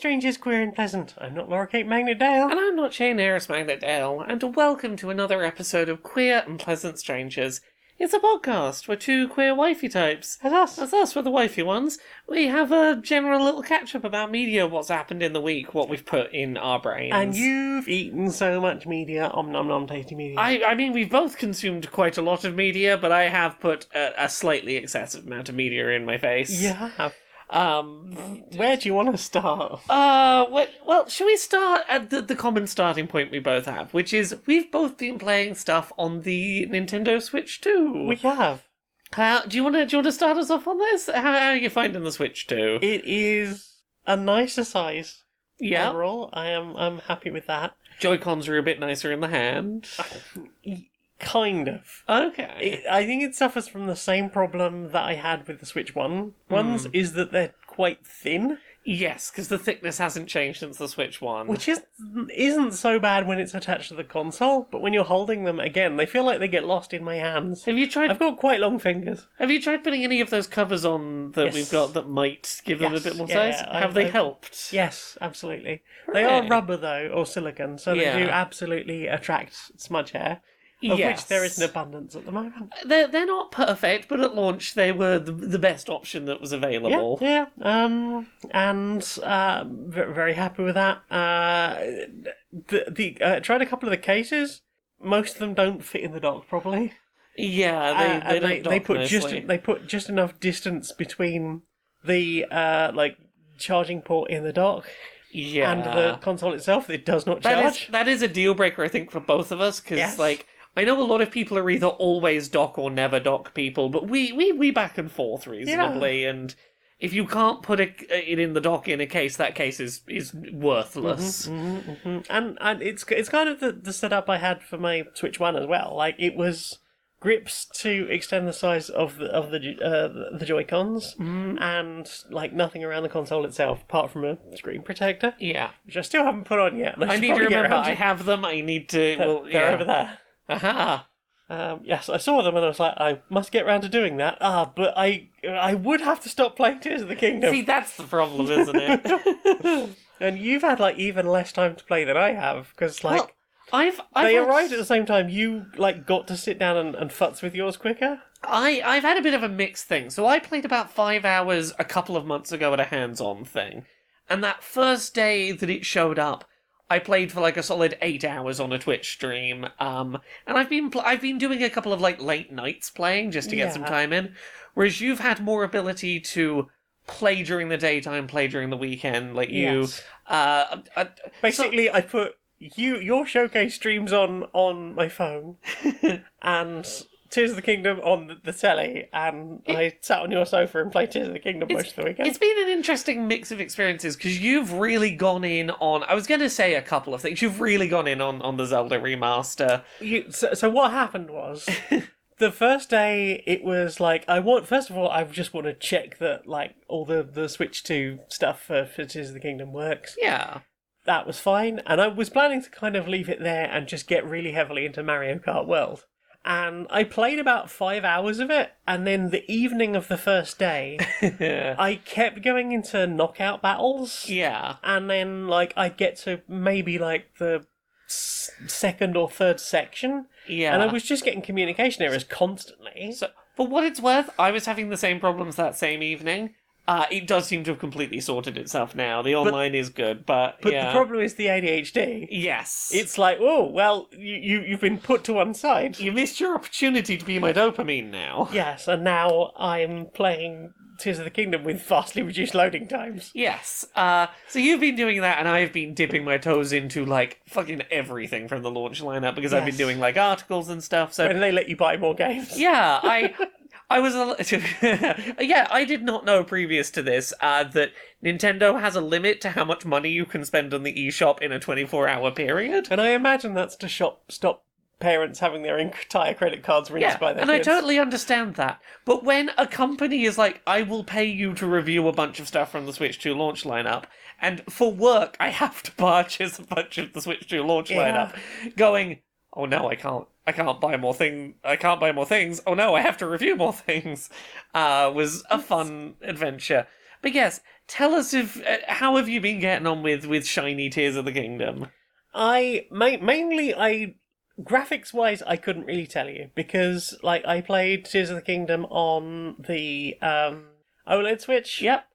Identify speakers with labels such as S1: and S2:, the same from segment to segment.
S1: strangers, queer and pleasant. I'm not Laura Kate Magnet Dale.
S2: And I'm not Shane Aerith Magnet Dale, and welcome to another episode of Queer and Pleasant Strangers. It's a podcast where two queer wifey types,
S1: That's us.
S2: we're the wifey ones, we have a general little catch-up about media, what's happened in the week, what we've put in our brains.
S1: And you've eaten so much media. Om nom nom tasty media.
S2: I mean, we've both consumed quite a lot of media, but I have put a slightly excessive amount of media in my face.
S1: Yeah. Where do you want to start?
S2: Well, shall we start at the common starting point we both have, which is we've both been playing stuff on the Nintendo Switch 2.
S1: We have.
S2: Do you want to start us off on this? How are you finding the Switch 2?
S1: It is a nicer size.
S2: Yeah.
S1: Overall, I'm happy with that.
S2: Joy-Cons are a bit nicer in the hand.
S1: Kind of.
S2: Okay.
S1: I think it suffers from the same problem that I had with the Switch 1 ones, is that they're quite thin.
S2: Yes, because the thickness hasn't changed since the Switch 1.
S1: Which isn't so bad when it's attached to the console, but when you're holding them, again, they feel like they get lost in my hands. I've got quite long fingers.
S2: Have you tried putting any of those covers on that
S1: Yes.
S2: we've got that might give them a bit more
S1: Yeah,
S2: size?
S1: yeah,
S2: Have they helped?
S1: Yes, absolutely. They are
S2: Right.
S1: rubber, though, or silicone, so
S2: Yeah.
S1: they do absolutely attract smudge hair, of which there is an abundance at the moment.
S2: They're not perfect, but at launch they were the best option that was available.
S1: Yeah. Very happy with that. Tried a couple of the cases. Most of them don't fit in the dock properly.
S2: Yeah,
S1: They put just enough distance between the charging port in the dock and the console itself that it does not charge.
S2: That is a deal breaker, I think, for both of us, because
S1: Yes.
S2: I know a lot of people are either always dock or never dock people, but we back and forth reasonably, and if you can't put it in the dock in a case, that case is worthless.
S1: And it's kind of the setup I had for my Switch 1 as well. Like, it was grips to extend the size of the Joy-Cons, and like nothing around the console itself apart from a screen protector.
S2: Yeah.
S1: Which I still haven't put on yet.
S2: I need to remember I have them. I need to.
S1: They're over there.
S2: Aha.
S1: Yes, I saw them and I was like, I must get round to doing that. But I would have to stop playing Tears of the Kingdom.
S2: See, that's the problem, isn't it?
S1: And you've had like even less time to play than I have, because like.
S2: Well, I've
S1: they
S2: had-
S1: arrived at the same time. You like got to sit down and futz with yours quicker.
S2: I've had a bit of a mixed thing. So I played about 5 hours a couple of months ago at a hands-on thing, and that first day that it showed up, I played for like a solid 8 hours on a Twitch stream. And I've been doing a couple of like late nights playing just to get some time in, whereas you've had more ability to play during the daytime, play during the weekend. Like you,
S1: Basically, I put your showcase streams on my phone, and Tears of the Kingdom on the telly, and I sat on your sofa and played Tears of the Kingdom most of the weekend.
S2: It's been an interesting mix of experiences, because you've really gone in on... I was going to say a couple of things. You've really gone in on the Zelda remaster.
S1: So what happened was... The first day, it was like, first of all, I just want to check that, like, all the Switch 2 stuff for Tears of the Kingdom works.
S2: Yeah.
S1: That was fine, and I was planning to kind of leave it there and just get really heavily into Mario Kart World. And I played about 5 hours of it, and then the evening of the first day, I kept going into knockout battles.
S2: Yeah.
S1: And then, like, I'd get to maybe, like, the second or third section.
S2: Yeah.
S1: And I was just getting communication errors constantly.
S2: So, for what it's worth, I was having the same problems that same evening. It does seem to have completely sorted itself now. The online is good, but
S1: the problem is the ADHD.
S2: Yes.
S1: It's like, oh, well, you've been put to one side.
S2: You missed your opportunity to be my dopamine now.
S1: Yes, and now I'm playing Tears of the Kingdom with vastly reduced loading times.
S2: Yes. So you've been doing that, and I've been dipping my toes into, like, fucking everything from the launch lineup, because I've been doing, like, articles and stuff, so...
S1: And they let you buy more games.
S2: Yeah, I was I did not know previous to this that Nintendo has a limit to how much money you can spend on the eShop in a 24-hour period.
S1: And I imagine that's to stop parents having their entire credit cards rinsed by their
S2: kids.
S1: kids.
S2: I totally understand that. But when a company is like, I will pay you to review a bunch of stuff from the Switch 2 launch lineup, and for work I have to purchase a bunch of the Switch 2 launch lineup, going, oh no, I can't buy more things. Oh no, I have to review more things. Was a fun adventure. But yes, tell us how have you been getting on with shiny Tears of the Kingdom?
S1: Mainly graphics wise, I couldn't really tell you because like I played Tears of the Kingdom on the OLED Switch.
S2: Yep.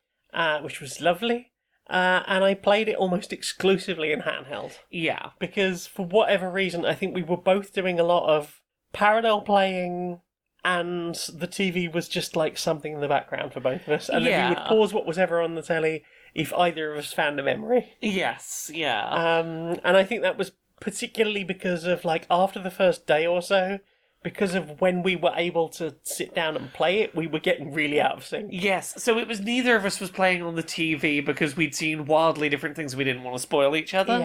S1: Which was lovely. And I played it almost exclusively in handheld.
S2: Yeah.
S1: Because for whatever reason, I think we were both doing a lot of parallel playing, and the TV was just like something in the background for both of us. And then we would pause what was ever on the telly if either of us found a memory.
S2: Yes, yeah.
S1: And I think that was particularly because of like after the first day or so, because of when we were able to sit down and play it, we were getting really out of sync.
S2: Yes, so it was neither of us was playing on the TV because we'd seen wildly different things we didn't want to spoil each other.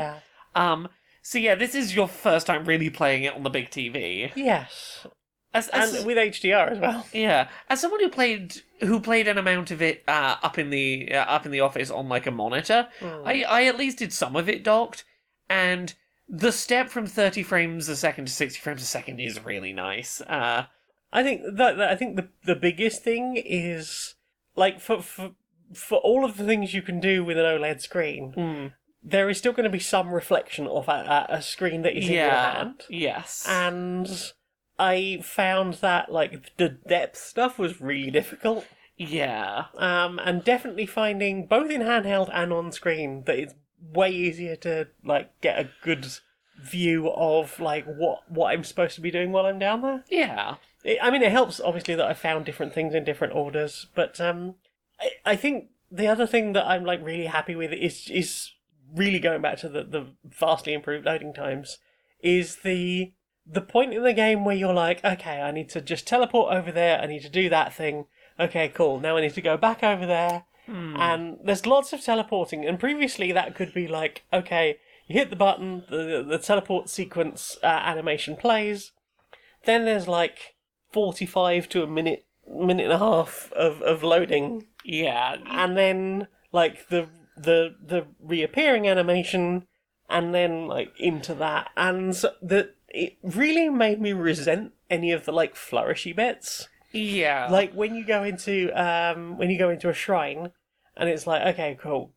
S1: Yeah.
S2: So yeah, this is your first time really playing it on the big TV.
S1: Yes.
S2: And
S1: with HDR as well.
S2: Yeah, as someone who played an amount of it up in the office on like a monitor, I at least did some of it docked, and the step from 30 frames a second to 60 frames a second is really nice.
S1: I think the biggest thing is like for all of the things you can do with an OLED screen, there is still going to be some reflection of a screen that is in your hand.
S2: Yes,
S1: and I found that like the depth stuff was really difficult.
S2: Yeah.
S1: And definitely finding both in handheld and on screen that it's way easier to like get a good view of like what I'm supposed to be doing while I'm down there.
S2: Yeah.
S1: It helps obviously that I found different things in different orders, but I think the other thing that I'm like really happy with is really going back to the vastly improved loading times is the point in the game where you're like, okay, I need to just teleport over there, I need to do that thing. Okay, cool. Now I need to go back over there. And there's lots of teleporting. And previously that could be like, okay, you hit the button, the teleport sequence animation plays. Then there's like 45 to a minute and a half of loading.
S2: Yeah.
S1: And then like the reappearing animation, and then like into that. And so it really made me resent any of the like flourishy bits.
S2: Yeah.
S1: Like when you go into a shrine, and it's like, okay, cool.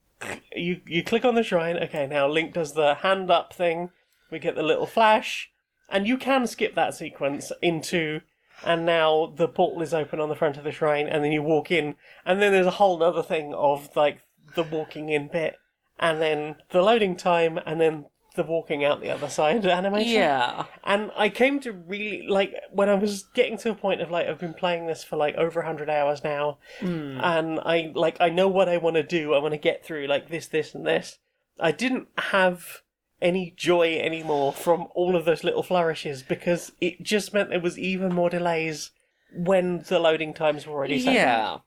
S1: You click on the shrine. Okay, now Link does the hand up thing. We get the little flash, and you can skip that sequence into. And now the portal is open on the front of the shrine, and then you walk in, and then there's a whole other thing of like the walking in bit, and then the loading time, and then the walking out the other side animation.
S2: Yeah.
S1: And I came to really, like, when I was getting to a point of, like, I've been playing this for, like, over 100 hours now, and I know what I want to do. I want to get through, like, this, and this. I didn't have any joy anymore from all of those little flourishes, because it just meant there was even more delays when the loading times were already set.
S2: Yeah.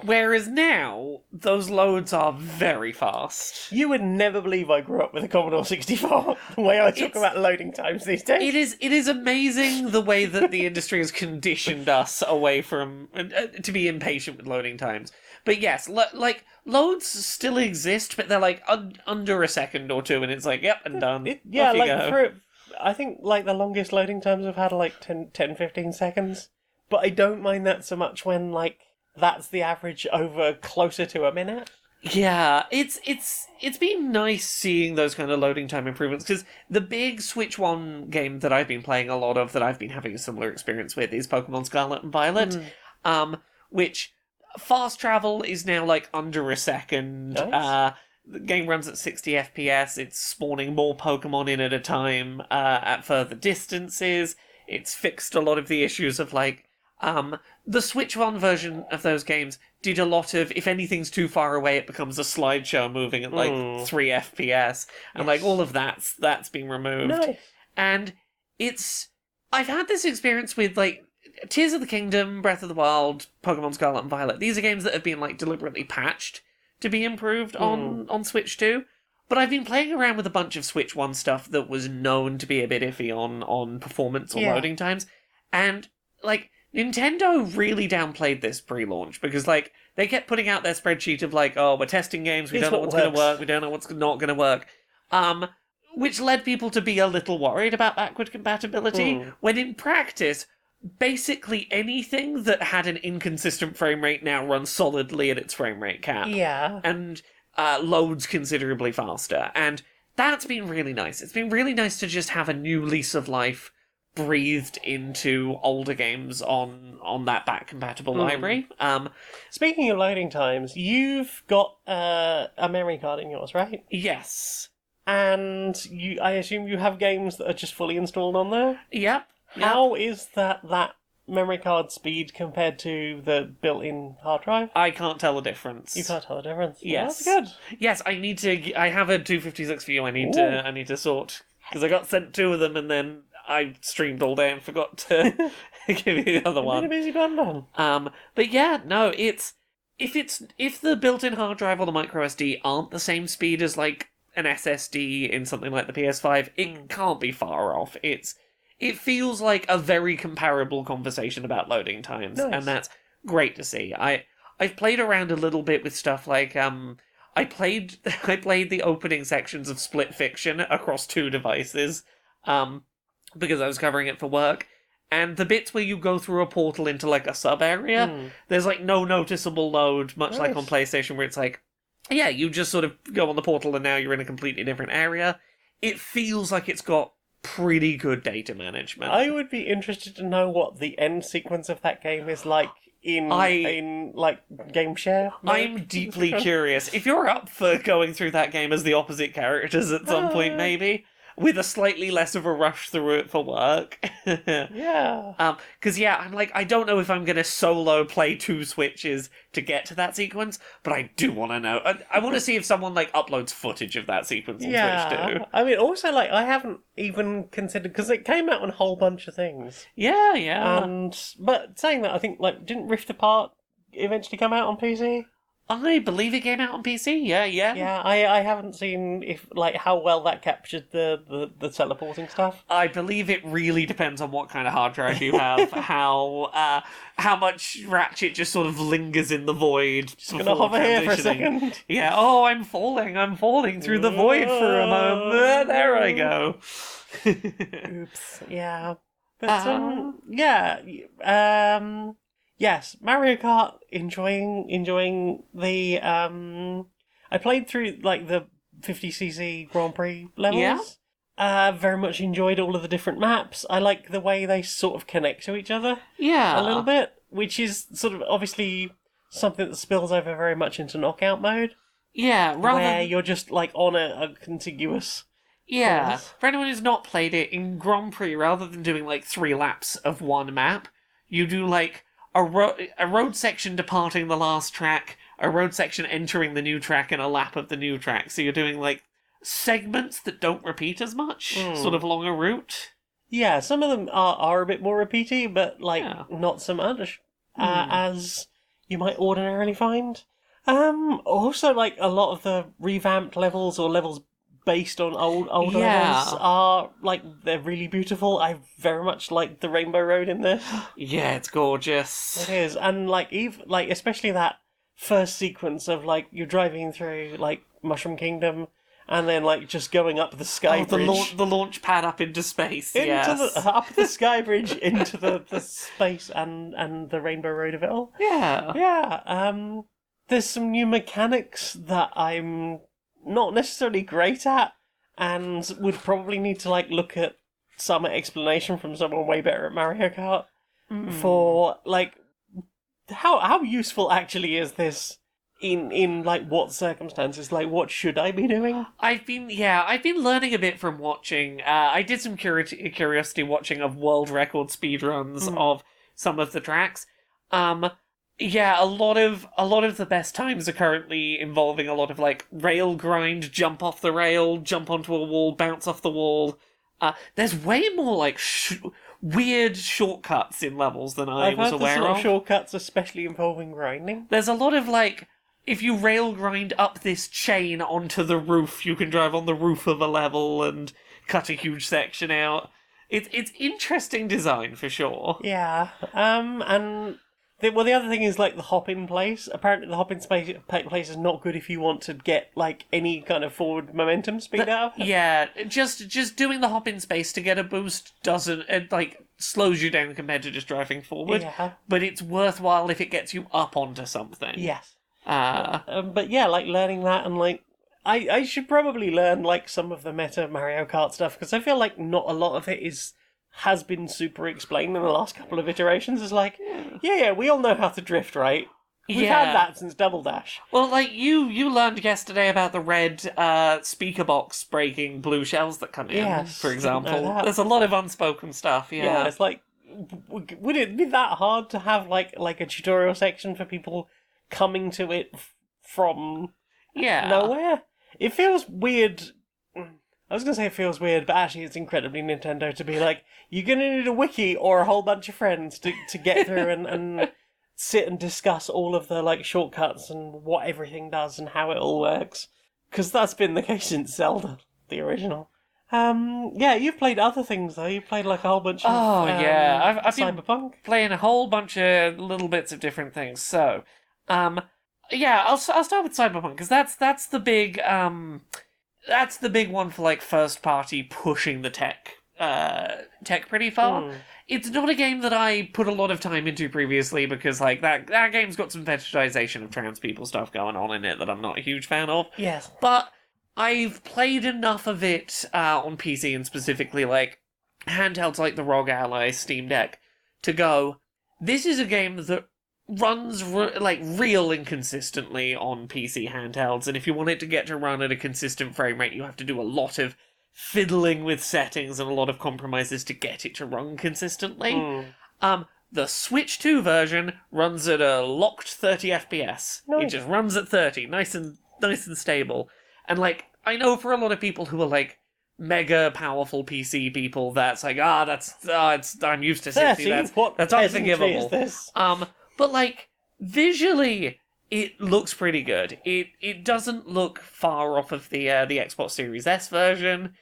S2: Whereas now, those loads are very fast.
S1: You would never believe I grew up with a Commodore 64, the way I talk about loading times these days.
S2: It is amazing the way that the industry has conditioned us away from... to be impatient with loading times. But yes, like, loads still exist, but they're like under a second or two, and it's like, yep, and done.
S1: I think like the longest loading times I've had are like 10, 15 seconds. But I don't mind that so much when like that's the average over closer to a minute.
S2: Yeah, it's been nice seeing those kind of loading time improvements, because the big Switch 1 game that I've been playing a lot of, that I've been having a similar experience with, is Pokemon Scarlet and Violet, which fast travel is now like under a second.
S1: Nice.
S2: The game runs at 60 FPS, it's spawning more Pokemon in at a time at further distances. It's fixed a lot of the issues of like, the Switch 1 version of those games did a lot of, if anything's too far away, it becomes a slideshow moving at like 3 FPS, and like all of that's been removed.
S1: Nice.
S2: And I've had this experience with like Tears of the Kingdom, Breath of the Wild, Pokemon Scarlet and Violet. These are games that have been like deliberately patched to be improved on Switch 2. But I've been playing around with a bunch of Switch 1 stuff that was known to be a bit iffy on performance or loading times, and like Nintendo really downplayed this pre-launch, because like they kept putting out their spreadsheet of like, oh, we're testing games, we don't know what's going to work, we don't know what's not going to work, which led people to be a little worried about backward compatibility, when in practice basically anything that had an inconsistent frame rate now runs solidly at its frame rate cap.
S1: Yeah.
S2: And loads considerably faster. And that's been really nice. It's been really nice to just have a new lease of life breathed into older games on that back-compatible library.
S1: Speaking of loading times, you've got a memory card in yours, right?
S2: Yes.
S1: And I assume you have games that are just fully installed on there?
S2: Yep.
S1: How is that memory card speed compared to the built-in hard drive?
S2: I can't tell the difference.
S1: You can't tell the difference.
S2: Yes.
S1: Well, that's good.
S2: Yes, I need to. I have a 256 view. I need to sort because I got sent 2 of them and then I streamed all day and forgot to give you the other one.
S1: Been a busy bun.
S2: But yeah, no, if the built-in hard drive or the micro SD aren't the same speed as like an SSD in something like the PS5, it can't be far off. It feels like a very comparable conversation about loading times,
S1: nice.
S2: and that's great to see. I've played around a little bit with stuff like I played the opening sections of Split Fiction across 2 devices, because I was covering it for work. And the bits where you go through a portal into like a sub area, there's like no noticeable load, much like on PlayStation, where it's like, yeah, you just sort of go on the portal and now you're in a completely different area. It feels like it's got pretty good data management.
S1: I would be interested to know what the end sequence of that game is like in like game share.
S2: I'm deeply curious. If you're up for going through that game as the opposite characters at some point, maybe with a slightly less of a rush through it for work.
S1: Yeah.
S2: Because I'm like, I don't know if I'm going to solo play 2 Switches to get to that sequence, but I do want to know. I want to see if someone like uploads footage of that sequence on Twitch too.
S1: I mean, also like I haven't even considered because it came out on a whole bunch of things.
S2: Yeah.
S1: But saying that, I think like didn't Rift Apart eventually come out on PC?
S2: I believe it came out on PC. Yeah.
S1: Yeah, I haven't seen if like how well that captured the teleporting stuff.
S2: I believe it really depends on what kind of hard drive you have, how much Ratchet just sort of lingers in the void.
S1: Just gonna hover here for a second.
S2: Yeah. Oh, I'm falling through the void for a moment. There I go.
S1: Oops. Yeah. But yes, Mario Kart, enjoying the, I played through, like, the 50cc Grand Prix levels. Yeah. Very much enjoyed all of the different maps. I like the way they sort of connect to each other.
S2: Yeah.
S1: A little bit, which is sort of obviously something that spills over very much into knockout mode.
S2: Yeah,
S1: where you're just, like, on a contiguous...
S2: Yeah.
S1: course.
S2: For anyone who's not played it, in Grand Prix, rather than doing, like, 3 laps of one map, you do, like... A road section departing the last track, a road section entering the new track, and a lap of the new track. So you're doing, like, segments that don't repeat as much, sort of along a route.
S1: Yeah, some of them are a bit more repeaty, but, like, not so much as you might ordinarily find. Also, like, a lot of the revamped levels or levels based on older levels are, like, they're really beautiful. I very much like the Rainbow Road in this.
S2: Yeah, it's gorgeous.
S1: It is. And, like, especially that first sequence of, like, you're driving through, like, Mushroom Kingdom and then, like, just going up the sky bridge.
S2: The launch pad up into space,
S1: up the sky bridge into the space and the Rainbow Road of it all.
S2: Yeah.
S1: Yeah. There's some new mechanics that I'm not necessarily great at, and would probably need to like look at some explanation from someone way better at Mario Kart for like how useful actually is this in like what circumstances, like what should I be doing?
S2: I've been learning a bit from watching. I did some curiosity watching of world record speedruns of some of the tracks. Yeah, a lot of the best times are currently involving a lot of, like, rail grind, jump off the rail, jump onto a wall, bounce off the wall. There's way more, like, weird shortcuts in levels than I was aware
S1: of. Sort of
S2: of.
S1: Shortcuts, especially involving grinding.
S2: There's a lot of, like, if you rail grind up this chain onto the roof, you can drive on the roof of a level and cut a huge section out. It's interesting design, for sure.
S1: Yeah, and... The other thing is, like, the hop-in place. Apparently the hop-in place is not good if you want to get, like, any kind of forward momentum speed out of it.
S2: Yeah, just doing the hop in space to get a boost doesn't, it, like, slows you down compared to just driving forward.
S1: Yeah.
S2: But it's worthwhile if it gets you up onto something.
S1: Yes.
S2: Uh,
S1: But yeah, like, learning that and, like, I should probably learn, like, some of the meta Mario Kart stuff, because I feel like not a lot of it has been super explained in the last couple of iterations. It's like, yeah, we all know how to drift, right? We've had that since Double Dash.
S2: well, like, you learned yesterday about the red speaker box breaking blue shells that come in,
S1: Yes,
S2: for
S1: didn't know
S2: example.
S1: that.
S2: There's a lot of unspoken stuff,
S1: Yeah, it's like, would it be that hard to have, like a tutorial section for people coming to it from
S2: Yeah.
S1: nowhere? It feels weird. I was going to say it feels weird, but actually it's incredibly Nintendo to be like, you're going to need a wiki or a whole bunch of friends to get through and sit and discuss all of the, like, shortcuts and what everything does and how it all works. Because that's been the case since Zelda, the original. Yeah, you've played other things, though. You've played, like, a whole bunch of
S2: I've been
S1: Cyberpunk.
S2: playing a whole bunch of little bits of different things. So, yeah, I'll start with Cyberpunk, because that's the big one for, like, first party pushing the tech pretty far. It's not a game that I put a lot of time into previously, because, like, that game's got some fetishization of trans people stuff going on in it that I'm not a huge fan of.
S1: Yes.
S2: But I've played enough of it on PC, and specifically, like, handhelds like the ROG Ally Steam Deck, to go, this is a game that runs real inconsistently on PC handhelds, and if you want it to get to run at a consistent frame rate, you have to do a lot of fiddling with settings and a lot of compromises to get it to run consistently. The Switch 2 version runs at a locked 30 FPS.
S1: Nice.
S2: It just runs at 30, nice and stable. And, like, I know for a lot of people who are, like, mega powerful PC people, that's like, I'm used to 60,
S1: 30?
S2: that's
S1: peasantry
S2: unforgivable.
S1: is this?
S2: But, like, visually, it looks pretty good. It doesn't look far off of the Xbox Series S version,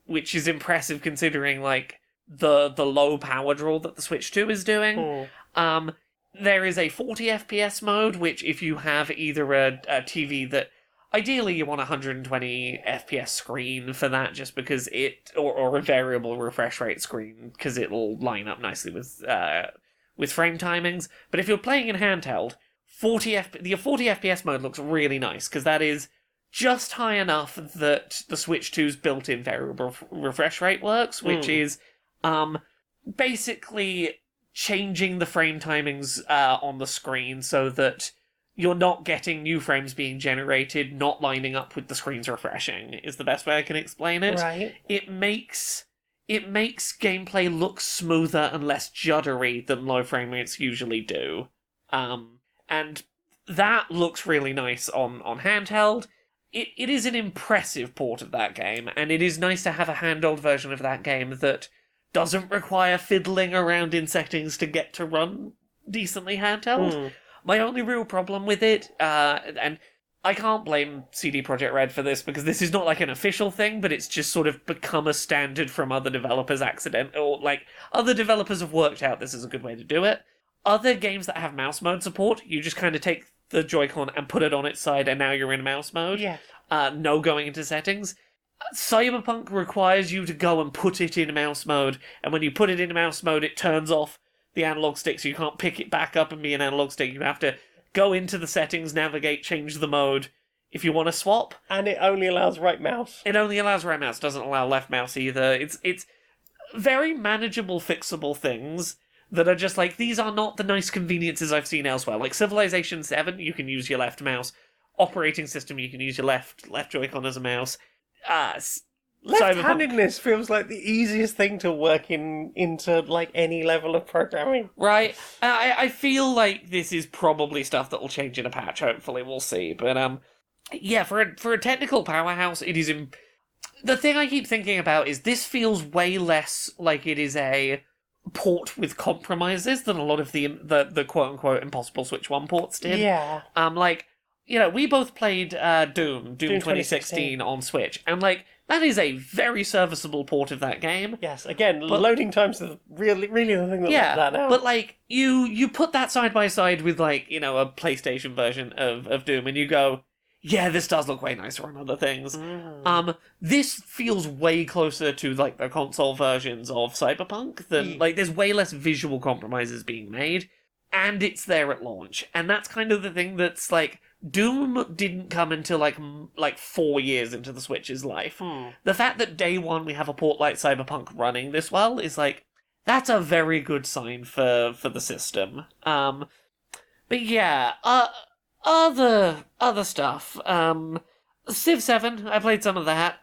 S2: which is impressive considering, like, the low power draw that the Switch 2 is doing. There is a 40 FPS mode, which if you have either a TV that... Ideally, you want a 120 FPS screen for that, just because or a variable refresh rate screen, because it'll line up nicely with frame timings. But if you're playing in handheld, the 40 FPS mode looks really nice, because that is just high enough that the Switch 2's built-in variable refresh rate works, which is basically changing the frame timings on the screen so that you're not getting new frames being generated, not lining up with the screens refreshing, is the best way I can explain it.
S1: Right.
S2: It makes gameplay look smoother and less juddery than low frame rates usually do. And that looks really nice on handheld. It is an impressive port of that game, and it is nice to have a handheld version of that game that doesn't require fiddling around in settings to get to run decently handheld. My only real problem with it, and I can't blame CD Projekt Red for this, because this is not like an official thing, but it's just sort of become a standard from other developers other developers have worked out this is a good way to do it. Other games that have mouse mode support, you just kind of take the Joy-Con and put it on its side, and now you're in mouse mode.
S1: Yeah.
S2: No going into settings. Cyberpunk requires you to go and put it in mouse mode, and when you put it in mouse mode, it turns off the analog stick, so you can't pick it back up and be an analog stick. You have to go into the settings, navigate, change the mode if you want to swap.
S1: And it only allows right mouse.
S2: It only allows right mouse, doesn't allow left mouse either. It's very manageable, fixable things that are just like, these are not the nice conveniences I've seen elsewhere. Like Civilization 7, you can use your left mouse. Operating System, you can use your left Joy-Con as a mouse.
S1: Left-handedness feels like the easiest thing to work into like any level of programming.
S2: Right. I feel like this is probably stuff that will change in a patch, hopefully, we'll see. But, yeah, for a technical powerhouse, it is... The thing I keep thinking about is this feels way less like it is a port with compromises than a lot of the quote-unquote Impossible Switch 1 ports did.
S1: Yeah.
S2: Like, you know, we both played Doom 2016 on Switch, and, like, That is a very serviceable port of that game.
S1: Yes, again, loading times are really the thing that left that out.
S2: But, like, you put that side by side with, like, you know, a PlayStation version of Doom, and you go, yeah, this does look way nicer on other things. This feels way closer to, like, the console versions of Cyberpunk than, like, there's way less visual compromises being made, and it's there at launch. And that's kind of the thing that's, like, Doom didn't come until, like 4 years into the Switch's life. The fact that day one we have a port like Cyberpunk running this well is, like, that's a very good sign for the system. But yeah, other stuff. Civ 7, I played some of that.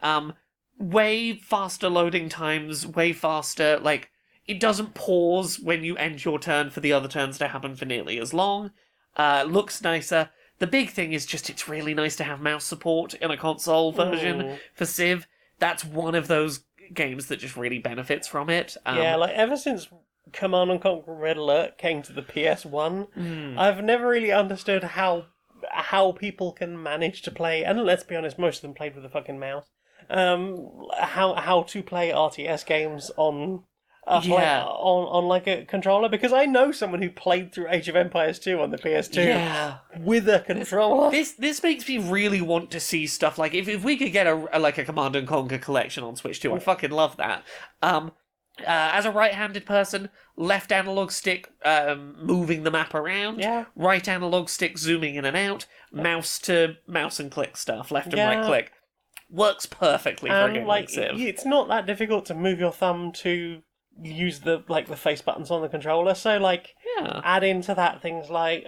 S2: Way faster loading times, way faster, like, it doesn't pause when you end your turn for the other turns to happen for nearly as long. Looks nicer. The big thing is just it's really nice to have mouse support in a console version for Civ. That's one of those games that just really benefits from it.
S1: Yeah, like, ever since Command & Conquer Red Alert came to the PS1, I've never really understood how people can manage to play, and let's be honest, most of them played with a fucking mouse, how to play RTS games on like a controller, because I know someone who played through Age of Empires 2 on the PS2 with a controller.
S2: This makes me really want to see stuff like if we could get a Command and Conquer collection on Switch 2, I'd fucking love that. As a right-handed person, left analog stick moving the map around, right analog stick zooming in and out, mouse to mouse and click stuff, left and right click. Works perfectly for a game like Civ.
S1: It's not that difficult to move your thumb to use the face buttons on the controller, so add into that things like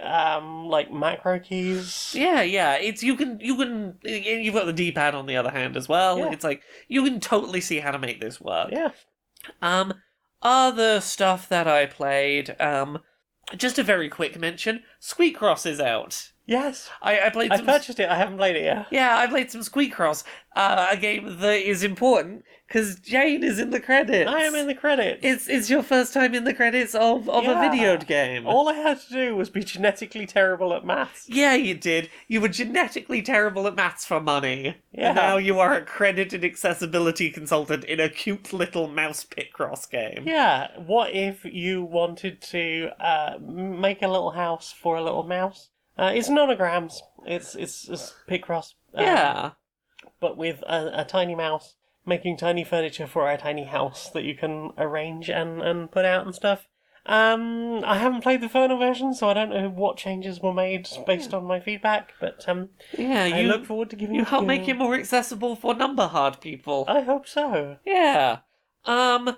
S1: macro keys.
S2: It's you've got the D-pad on the other hand as well. It's like you can totally see how to make this work. Other stuff that I played, just a very quick mention, Squeakcross is out.
S1: Yes.
S2: I played
S1: I purchased it, I haven't played it yet.
S2: Yeah, I played some Squeakcross, a game that is important, because Jane is in the credits.
S1: I am in the credits.
S2: It's your first time in the credits of a video game.
S1: All I had to do was be genetically terrible at maths.
S2: Yeah, you did. You were genetically terrible at maths for money.
S1: Yeah.
S2: And now you are a credited accessibility consultant in a cute little mouse Picross game.
S1: Yeah, what if you wanted to make a little house for a little mouse? It's nanograms. It's Picross. But with a tiny mouse making tiny furniture for a tiny house that you can arrange and put out and stuff. I haven't played the final version, so I don't know what changes were made based on my feedback, but I look forward to giving
S2: you help make it more accessible for number hard people.
S1: I hope so.
S2: Yeah. I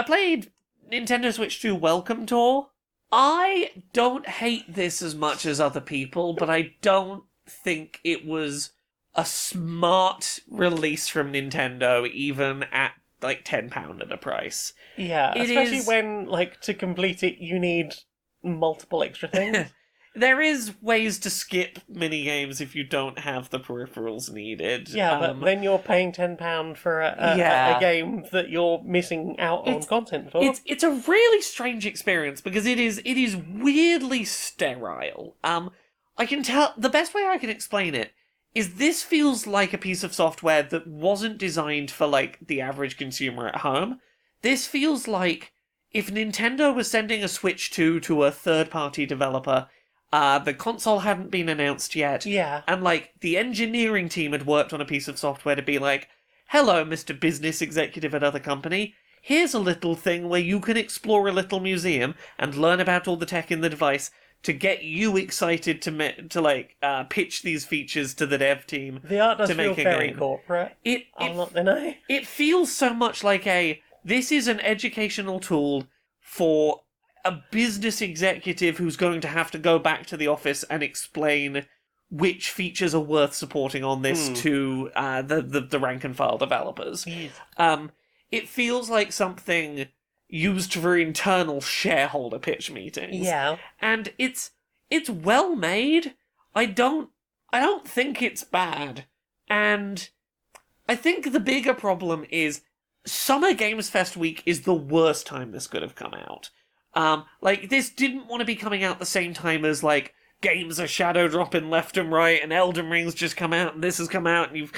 S2: played Nintendo Switch 2 Welcome Tour. I don't hate this as much as other people, but I don't think it was a smart release from Nintendo, even at like £10 at a price.
S1: Yeah, especially when, to complete it, you need multiple extra things.
S2: There is ways to skip mini-games if you don't have the peripherals needed.
S1: Yeah, but then you're paying £10 for a game that you're missing out on content for.
S2: It's a really strange experience, because it is weirdly sterile. I can tell... The best way I can explain it is this feels like a piece of software that wasn't designed for, the average consumer at home. This feels like if Nintendo was sending a Switch 2 to a third-party developer... the console hadn't been announced yet.
S1: Yeah.
S2: And, the engineering team had worked on a piece of software to be like, hello, Mr. Business Executive at other company. Here's a little thing where you can explore a little museum and learn about all the tech in the device to get you excited to pitch these features to the dev team.
S1: The art does
S2: to
S1: feel
S2: make a
S1: very
S2: game.
S1: corporate. I'll not deny.
S2: It feels so much like this is an educational tool for a business executive who's going to have to go back to the office and explain which features are worth supporting on this to the rank and file developers. It feels like something used for internal shareholder pitch meetings.
S1: Yeah.
S2: And it's well made. I don't think it's bad. And I think the bigger problem is Summer Games Fest week is the worst time this could have come out. This didn't want to be coming out the same time as, games are shadow dropping left and right, and Elden Ring's just come out, and this has come out, and you've...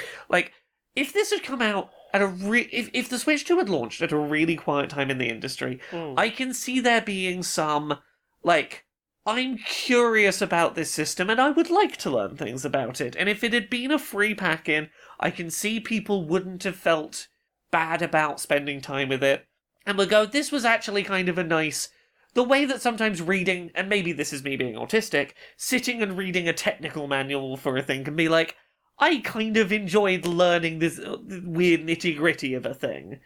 S2: if this had come out at if the Switch 2 had launched at a really quiet time in the industry, I can see there being some, like, I'm curious about this system and I would like to learn things about it. And if it had been a free pack-in, I can see people wouldn't have felt bad about spending time with it. And would go, this was actually kind of a nice... The way that sometimes reading, and maybe this is me being autistic, sitting and reading a technical manual for a thing can be like, I kind of enjoyed learning this weird nitty-gritty of a thing.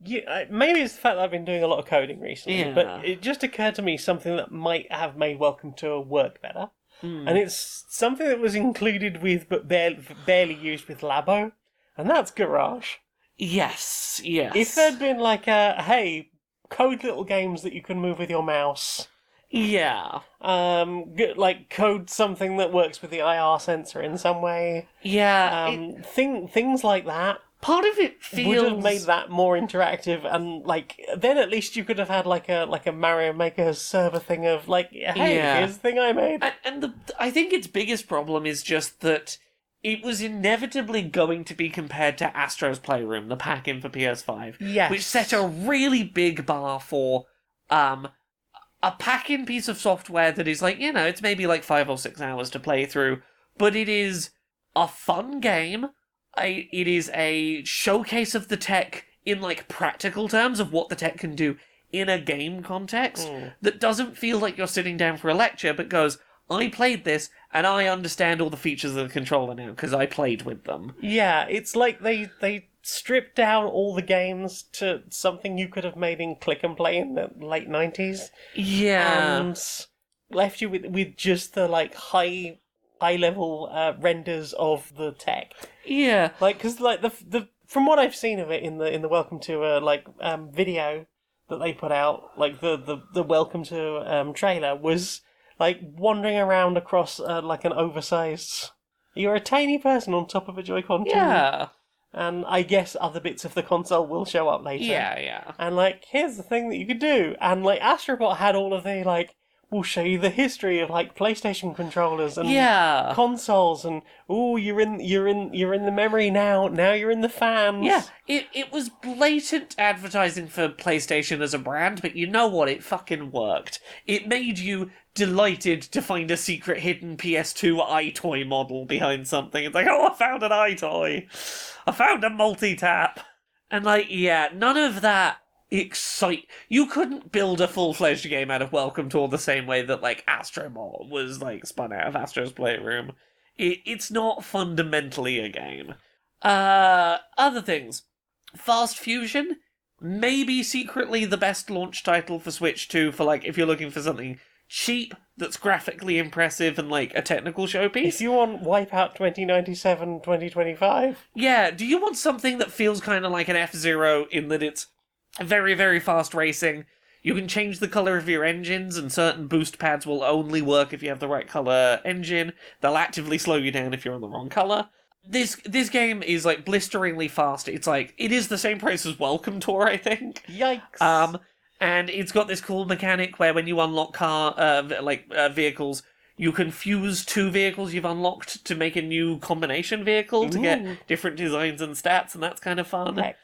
S1: Yeah, maybe it's the fact that I've been doing a lot of coding recently, but it just occurred to me something that might have made Welcome to work better. And it's something that was included with, but barely used with Labo, and that's Garage.
S2: Yes.
S1: If there'd been like hey, code little games that you can move with your mouse.
S2: Yeah.
S1: Like code something that works with the IR sensor in some way.
S2: Yeah.
S1: Things like that.
S2: Part of it feels...
S1: would have made that more interactive, and like then at least you could have had like a Mario Maker server thing of like, hey, here's the thing I made.
S2: And I think its biggest problem is just that it was inevitably going to be compared to Astro's Playroom, the pack-in for PS5.
S1: Yes.
S2: Which set a really big bar for a pack-in piece of software that is like, it's maybe like 5 or 6 hours to play through, but it is a fun game. It is a showcase of the tech in like practical terms of what the tech can do in a game context that doesn't feel like you're sitting down for a lecture, but goes, I played this, and I understand all the features of the controller now, because I played with them.
S1: Yeah, it's like they stripped down all the games to something you could have made in click and play in the late 90s.
S2: Yeah.
S1: And left you with just the, like, high level renders of the tech.
S2: Yeah.
S1: Like, because, like, the from what I've seen of it in the Welcome to, video that they put out, like, the Welcome to trailer was... like, wandering around across, like, an oversized... You're a tiny person on top of a Joy-Con 2.
S2: Yeah.
S1: And I guess other bits of the console will show up later.
S2: Yeah.
S1: And, like, here's the thing that you could do. And, like, Astrobot had all of the, like... We'll show you the history of like PlayStation controllers and consoles, and you're in the memory now. Now you're in the fans.
S2: Yeah, it was blatant advertising for PlayStation as a brand, but you know what? It fucking worked. It made you delighted to find a secret hidden PS2 iToy model behind something. It's like, oh, I found an iToy. I found a multi-tap. And like, none of that you couldn't build a full-fledged game out of Welcome to the same way that, like, Astrobot was, like, spun out of Astro's Playroom. It's not fundamentally a game. Other things. Fast Fusion, maybe secretly the best launch title for Switch 2 for, like, if you're looking for something cheap, that's graphically impressive and, like, a technical showpiece.
S1: If you want Wipeout 2097, 2025.
S2: Yeah, do you want something that feels kind of like an F-Zero in that it's very, very fast racing. You can change the colour of your engines, and certain boost pads will only work if you have the right colour engine. They'll actively slow you down if you're on the wrong colour. This game is, like, blisteringly fast. It's, like, it is the same price as Welcome Tour, I think.
S1: Yikes.
S2: And it's got this cool mechanic where when you unlock vehicles, you can fuse 2 vehicles you've unlocked to make a new combination vehicle to get different designs and stats, and that's kind of fun.
S1: Heck.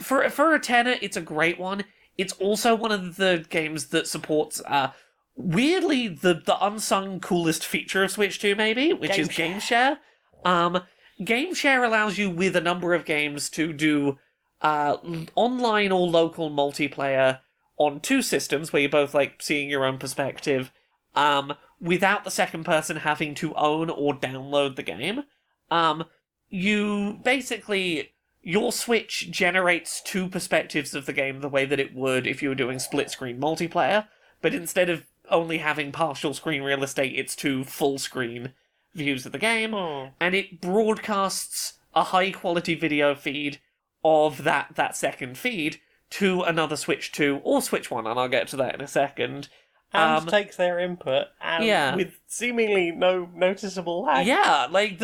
S2: For a tenner, it's a great one. It's also one of the games that supports, weirdly, the unsung coolest feature of Switch 2, maybe, which is Game Share. Game Share allows you, with a number of games, to do online or local multiplayer on 2 systems, where you're both, like, seeing your own perspective, without the second person having to own or download the game. You basically... Your Switch generates 2 perspectives of the game the way that it would if you were doing split-screen multiplayer, but instead of only having partial screen real estate, it's 2 full-screen views of the game, and it broadcasts a high-quality video feed of that second feed to another Switch 2 or Switch 1, and I'll get to that in a second.
S1: And takes their input, and with seemingly no noticeable lag.
S2: Yeah, like,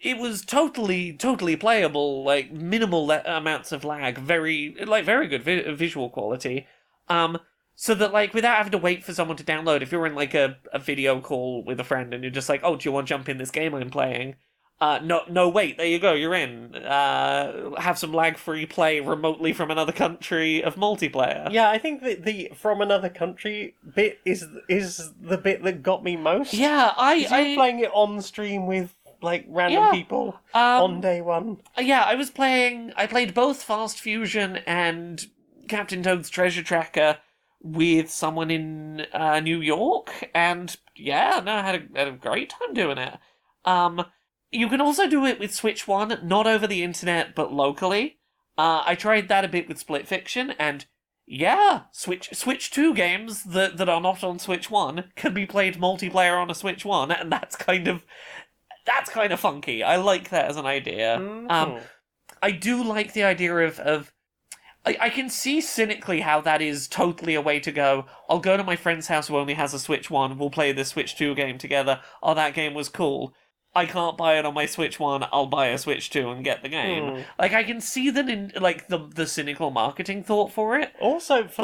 S2: it was totally playable, like, minimal amounts of lag, very good visual quality. So that, like, without having to wait for someone to download, if you're in, like, a video call with a friend and you're just like, oh, do you want to jump in this game I'm playing? No, wait, there you go, you're in. Have some lag-free play remotely from another country of multiplayer.
S1: Yeah, I think that the from another country bit is the bit that got me most.
S2: Yeah,
S1: 'Cause you were playing it on stream with like random people on day one.
S2: Yeah, I played both Fast Fusion and Captain Toad's Treasure Tracker with someone in New York, and yeah, no, I had a great time doing it. You can also do it with Switch 1, not over the internet, but locally. I tried that a bit with Split Fiction, and yeah, Switch 2 games that are not on Switch 1 can be played multiplayer on a Switch 1, and that's kind of funky. I like that as an idea.
S1: Mm-hmm.
S2: I do like the idea of I can see cynically how that is totally a way to go. I'll go to my friend's house who only has a Switch 1, we'll play this Switch 2 game together. Oh, that game was cool. I can't buy it on my Switch 1, I'll buy a Switch 2 and get the game. Like, I can see that in, like, the cynical marketing thought for it.
S1: Also, for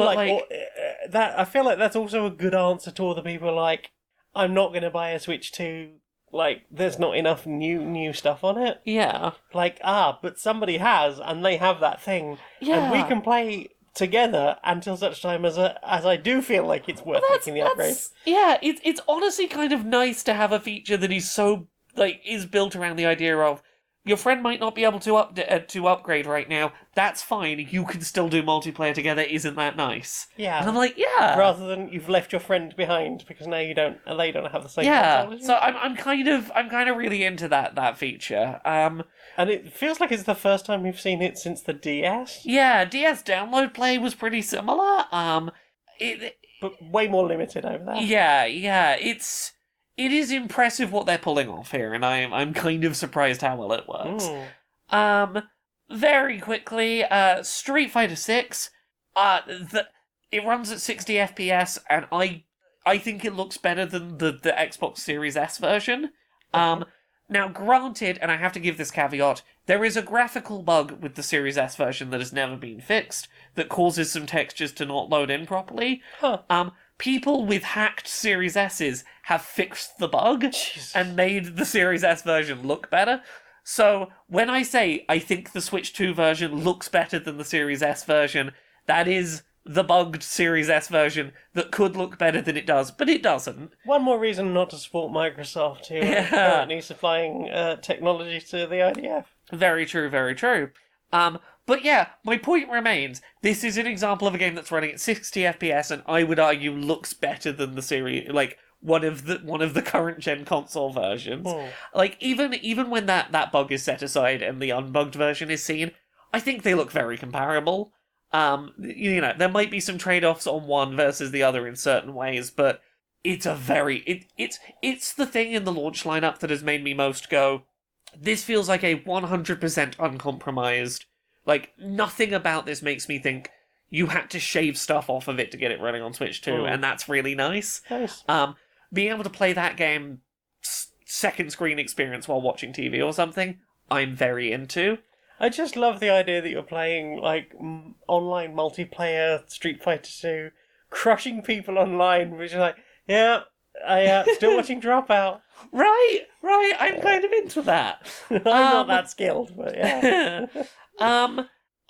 S1: that, I feel like that's also a good answer to all the people like, I'm not going to buy a Switch 2, like, there's not enough new stuff on it.
S2: Yeah.
S1: Like, but somebody has, and they have that thing.
S2: Yeah.
S1: And we can play together until such time as I do feel like it's worth making the upgrade.
S2: Yeah, it's honestly kind of nice to have a feature that is so, like, is built around the idea of, your friend might not be able to upgrade right now, that's fine, you can still do multiplayer together, isn't that nice?
S1: Yeah.
S2: And I'm like, yeah.
S1: Rather than you've left your friend behind because now they don't have the same
S2: console
S1: as you.
S2: So I'm kind of really into that feature.
S1: And it feels like it's the first time we've seen it since the DS.
S2: Yeah, DS download play was pretty similar.
S1: But way more limited over there.
S2: Yeah, it is impressive what they're pulling off here, and I'm kind of surprised how well it works. Very quickly, Street Fighter 6, it runs at 60 FPS, and I think it looks better than the Xbox Series S version. Now, granted, and I have to give this caveat, there is a graphical bug with the Series S version that has never been fixed that causes some textures to not load in properly. People with hacked Series S's have fixed the bug and made the Series S version look better. So, when I say I think the Switch 2 version looks better than the Series S version, that is the bugged Series S version that could look better than it does, but it doesn't.
S1: One more reason not to support Microsoft, who are currently supplying technology to the IDF.
S2: Very true, very true. But yeah, my point remains. This is an example of a game that's running at 60 FPS, and I would argue looks better than the series, like one of the current gen console versions. Like even when that bug is set aside and the unbugged version is seen, I think they look very comparable. There might be some trade-offs on one versus the other in certain ways, but it's it's the thing in the launch lineup that has made me most go, this feels like a 100% uncompromised. Like, nothing about this makes me think you had to shave stuff off of it to get it running on Switch 2, and that's really nice. Being able to play that game second screen experience while watching TV or something, I'm very into.
S1: I just love the idea that you're playing, like, online multiplayer Street Fighter 2, crushing people online, which is like, yeah, still watching Dropout.
S2: Right, I'm kind of into that.
S1: I'm not that skilled, but yeah.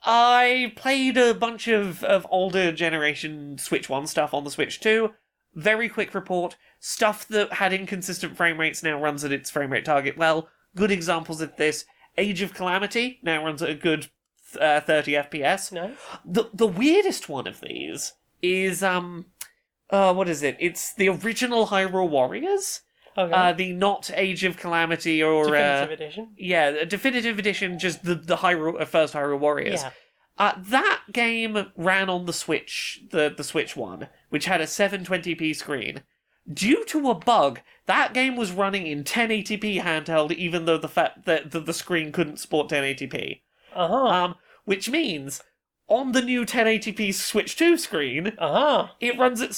S2: I played a bunch of older generation Switch 1 stuff on the Switch 2. Very quick report. Stuff that had inconsistent frame rates now runs at its frame rate target well. Good examples of this. Age of Calamity now runs at a good 30 FPS.
S1: No.
S2: The weirdest one of these is, what is it? It's the original Hyrule Warriors.
S1: Okay.
S2: The not Age of Calamity or...
S1: Definitive Edition?
S2: Yeah, a Definitive Edition, just the Hyrule, first Hyrule Warriors.
S1: Yeah.
S2: That game ran on the Switch, the Switch one, which had a 720p screen. Due to a bug, that game was running in 1080p handheld, even though the fact that the screen couldn't support 1080p. Which means, on the new 1080p Switch 2 screen, it runs at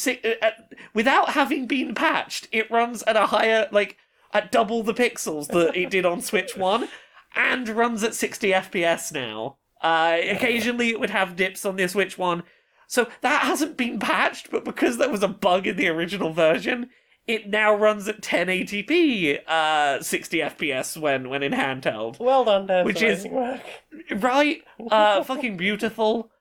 S2: without having been patched, it runs at a higher, like, at double the pixels that it did on Switch 1, and runs at 60 FPS now. Occasionally it would have dips on the Switch 1. So that hasn't been patched, but because there was a bug in the original version, it now runs at 1080p, 60 FPS when in handheld.
S1: Well done, Dev.
S2: Which is-
S1: Amazing work.
S2: Right? Fucking beautiful.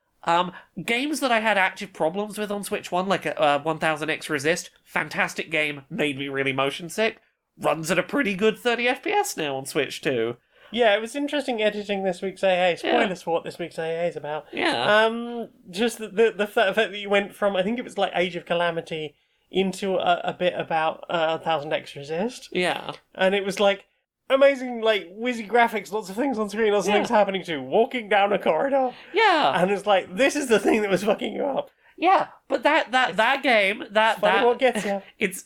S2: Games that I had active problems with on Switch 1, like 1000X Resist, fantastic game, made me really motion sick. Runs at a pretty good 30 FPS now on Switch 2.
S1: Yeah, it was interesting editing this week's AA. Spoilers for what this week's AA is about.
S2: Yeah.
S1: Just the fact that you went from, I think it was like Age of Calamity, into a bit about 1000X Resist.
S2: Yeah.
S1: And it was like, amazing, like, whizzy graphics, lots of things on screen, lots of things happening to, walking down a corridor.
S2: Yeah.
S1: And it's like, this is the thing that was fucking you up.
S2: Yeah, but that game,
S1: Funny what gets you.
S2: It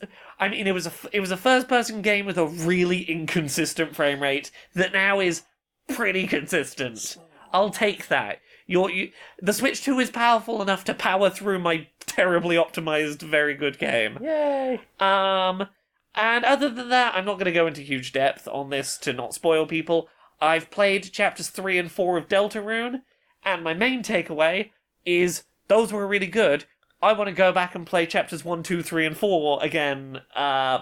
S2: was a first person game with a really inconsistent frame rate that now is pretty consistent. I'll take that. The Switch 2 is powerful enough to power through my terribly optimized, very good game.
S1: Yay!
S2: And other than that, I'm not going to go into huge depth on this to not spoil people. I've played chapters 3 and 4 of Deltarune, and my main takeaway is those were really good. I want to go back and play chapters 1, 2, 3, and 4 again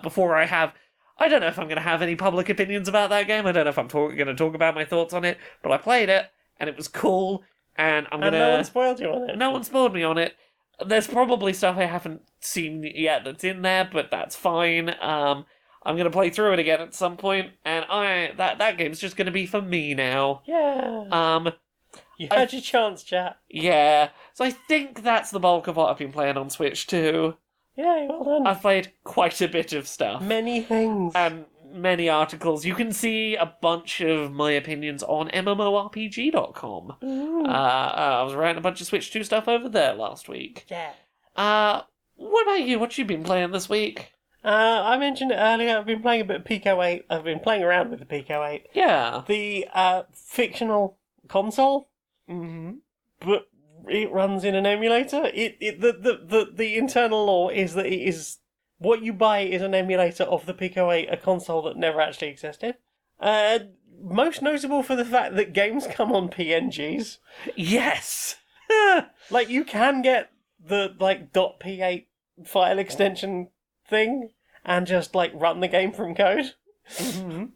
S2: before I have... I don't know if I'm going to have any public opinions about that game. I don't know if I'm going to talk about my thoughts on it, but I played it, and it was cool, and I'm going to...
S1: no one spoiled you on it.
S2: No one spoiled me on it. There's probably stuff I haven't seen yet that's in there, but that's fine. I'm going to play through it again at some point, and that game's just going to be for me now.
S1: Yeah. You had your chance, chat.
S2: Yeah. So I think that's the bulk of what I've been playing on Switch 2.
S1: Yeah, well done.
S2: I've played quite a bit of stuff.
S1: Many things.
S2: And many articles. You can see a bunch of my opinions on MMORPG.com. I was writing a bunch of Switch 2 stuff over there last week.
S1: Yeah.
S2: What about you? What you been playing this week?
S1: I mentioned it earlier, I've been playing a bit of Pico 8. I've been playing around with the Pico 8.
S2: Yeah.
S1: The fictional console, but it runs in an emulator. The internal law is that it is... What you buy is an emulator of the Pico 8, a console that never actually existed. Most notable for the fact that games come on PNGs.
S2: Yes!
S1: Like, you can get the, like, .p8 file extension thing and just, like, run the game from code.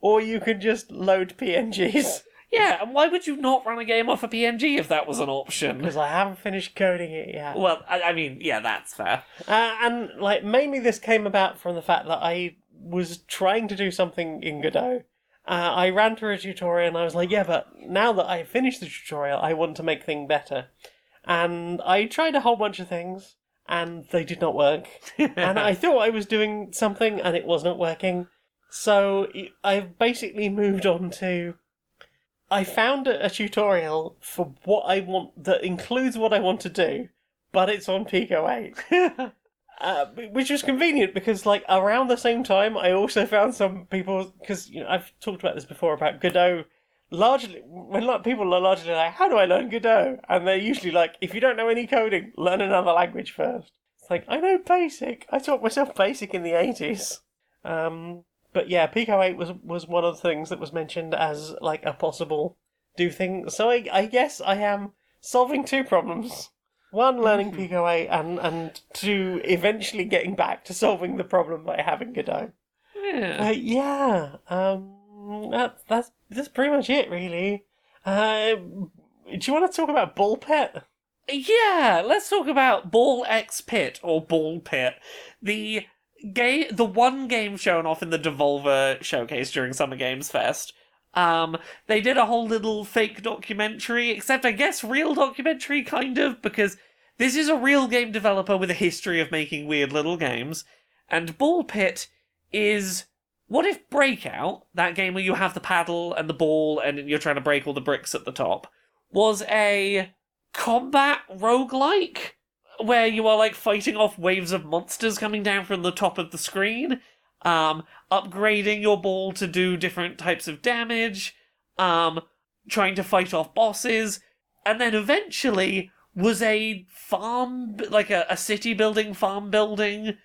S1: Or you could just load PNGs.
S2: Yeah, and why would you not run a game off a PNG if that was an option?
S1: Because I haven't finished coding it yet.
S2: Well, I mean, yeah, that's fair.
S1: And, like, mainly this came about from the fact that I was trying to do something in Godot. I ran through a tutorial and I was like, yeah, but now that I've finished the tutorial, I want to make things better. And I tried a whole bunch of things, and they did not work. And I thought I was doing something, and it was not working. So I've basically moved on to... I found a tutorial for what I want that includes what I want to do, but it's on Pico 8. Which was convenient because, like, around the same time, I also found some people, because, you know, I've talked about this before about Godot. Largely, when people are largely like, how do I learn Godot? And they're usually like, if you don't know any coding, learn another language first. It's like, I know Basic. I taught myself Basic in the 80s. But yeah, Pico 8 was one of the things that was mentioned as, like, a possible do thing. So I guess I am solving two problems. One, learning Pico 8, and two, eventually getting back to solving the problem that I have in Godot.
S2: Yeah.
S1: That's pretty much it, really. Do you want to talk about Ball Pit?
S2: Yeah, let's talk about Ball X Pit, or Ball Pit. The one game shown off in the Devolver showcase during Summer Games Fest. They did a whole little fake documentary, except I guess real documentary, kind of, because this is a real game developer with a history of making weird little games, and Ball Pit is... What if Breakout, that game where you have the paddle and the ball and you're trying to break all the bricks at the top, was a combat roguelike? Where you are, like, fighting off waves of monsters coming down from the top of the screen, upgrading your ball to do different types of damage, trying to fight off bosses, and then eventually was a farm, like a city building, farm building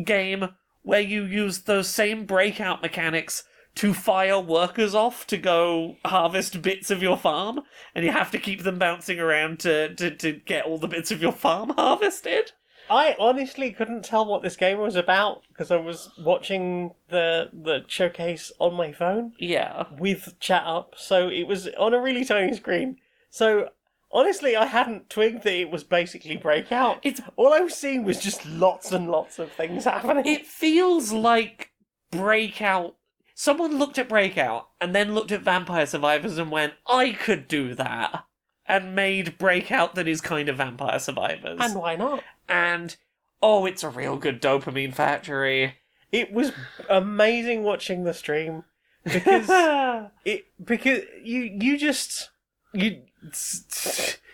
S2: game where you use those same Breakout mechanics to fire workers off to go harvest bits of your farm, and you have to keep them bouncing around to get all the bits of your farm harvested.
S1: I honestly couldn't tell what this game was about because I was watching the showcase on my phone
S2: Yeah.
S1: with chat up, so it was on a really tiny screen. So honestly, I hadn't twigged that it was basically Breakout. All I was seeing was just lots and lots of things happening.
S2: It feels like Breakout. Someone looked at Breakout and then looked at Vampire Survivors and went, I could do that. And made Breakout that is kind of Vampire Survivors.
S1: And why not?
S2: And, oh, it's a real good dopamine factory.
S1: It was amazing watching the stream because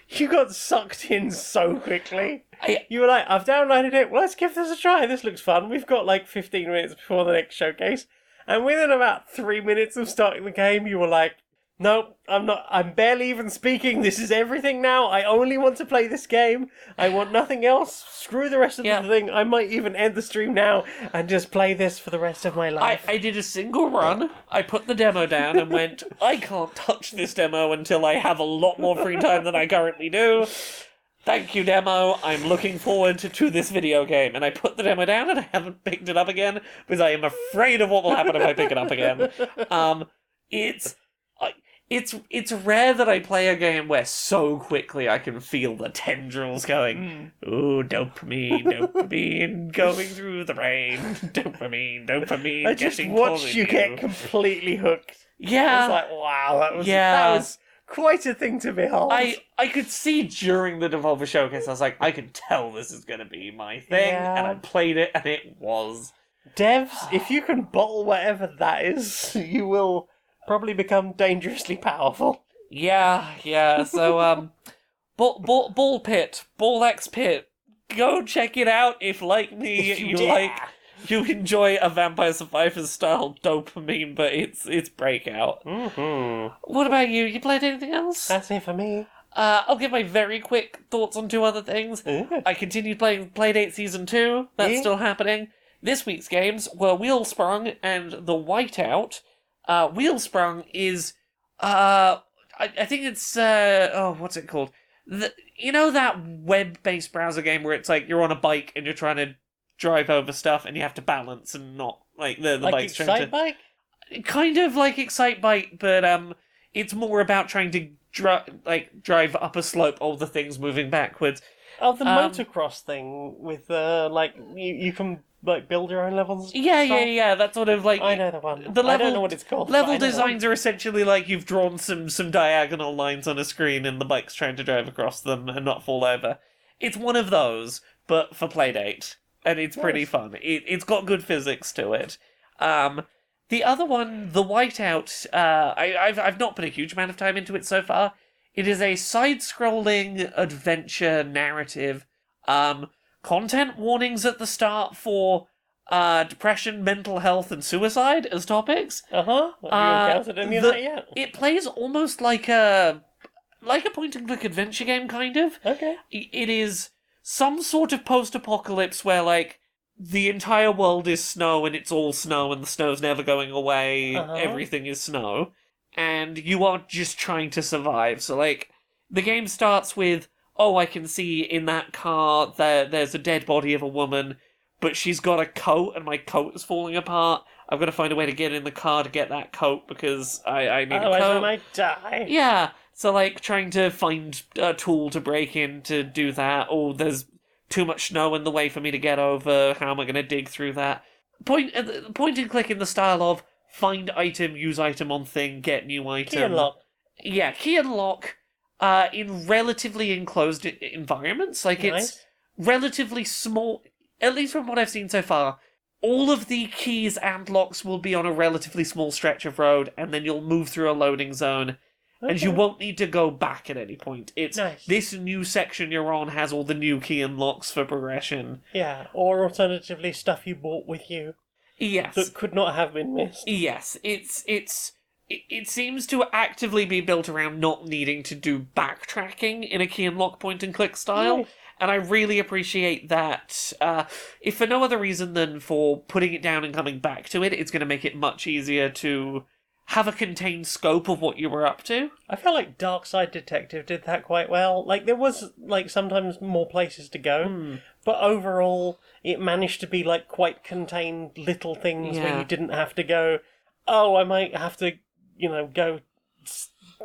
S1: you got sucked in so quickly. You were like, I've downloaded it, well, let's give this a try, this looks fun. We've got like 15 minutes before the next showcase. And within about 3 minutes of starting the game, you were like, nope, I'm barely even speaking, this is everything now, I only want to play this game, I want nothing else, screw the rest of the thing, I might even end the stream now and just play this for the rest of my life.
S2: I did a single run, I put the demo down and went, I can't touch this demo until I have a lot more free time than I currently do. Thank you, demo, I'm looking forward to this video game. And I put the demo down and I haven't picked it up again because I am afraid of what will happen if I pick it up again. It's rare that I play a game where so quickly I can feel the tendrils going, ooh, dopamine, going through the brain, dopamine,
S1: I just watched you get completely hooked.
S2: Yeah.
S1: I was like, wow, that was quite a thing to behold.
S2: I could see during the Devolver Showcase, I was like, I can tell this is going to be my thing, and I played it, and it was.
S1: Devs, if you can bottle whatever that is, you will probably become dangerously powerful.
S2: Yeah, so, Ball Pit, Ball X Pit, go check it out if, like me, you enjoy a Vampire Survivors style dopamine, but it's Breakout.
S1: Mm-hmm.
S2: What about you? You played anything else?
S1: That's it for me.
S2: I'll give my very quick thoughts on 2 other things. I continued playing Playdate Season 2, that's still happening. This week's games were Wheelsprung and The Whiteout. Wheelsprung is, I think it's, what's it called? You know that web-based browser game where it's like you're on a bike and you're trying to drive over stuff and you have to balance and not, like, the bike's trying to...
S1: Excite Bike?
S2: Kind of like Excite Bike, but, it's more about trying to drive up a slope, all the things moving backwards.
S1: Oh, the motocross thing with, you can... like, build your own levels?
S2: Yeah, that sort of, like...
S1: I know the one. I don't know what it's called.
S2: Level designs are essentially like you've drawn some diagonal lines on a screen and the bike's trying to drive across them and not fall over. It's one of those, but for Playdate. And it's pretty fun. It's got good physics to it. The other one, The Whiteout, I've not put a huge amount of time into it so far. It is a side-scrolling adventure narrative. Content warnings at the start for depression, mental health, and suicide as topics.
S1: Have you encountered any of that yet?
S2: It plays almost like a point-and-click adventure game, kind of.
S1: Okay.
S2: It is some sort of post-apocalypse where, like, the entire world is snow and it's all snow and the snow's never going away. Everything is snow. And you are just trying to survive. So, like, the game starts with, oh, I can see in that car there's a dead body of a woman, but she's got a coat and my coat is falling apart. I've got to find a way to get in the car to get that coat because I need a coat.
S1: Otherwise I might die.
S2: Yeah, so, like, trying to find a tool to break in to do that. Oh, there's too much snow in the way for me to get over. How am I going to dig through that? Point and click in the style of find item, use item on thing, get new item.
S1: Key and lock.
S2: Yeah, key and lock. In relatively enclosed environments. Like, it's relatively small, at least from what I've seen so far. All of the keys and locks will be on a relatively small stretch of road, and then you'll move through a loading zone, and you won't need to go back at any point. It's this new section you're on has all the new key and locks for progression.
S1: Yeah, or alternatively stuff you brought with you.
S2: Yes.
S1: That could not have been missed.
S2: Yes, it seems to actively be built around not needing to do backtracking in a key and lock point and click style, and I really appreciate that. If for no other reason than for putting it down and coming back to it, it's going to make it much easier to have a contained scope of what you were up to.
S1: I feel like Dark Side Detective did that quite well. Like, there was, like, sometimes more places to go, but overall, it managed to be, like, quite contained little things where you didn't have to go, oh, I might have to, go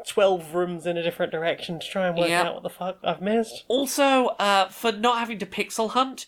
S1: 12 rooms in a different direction to try and work out what the fuck I've missed.
S2: Also, for not having to pixel hunt,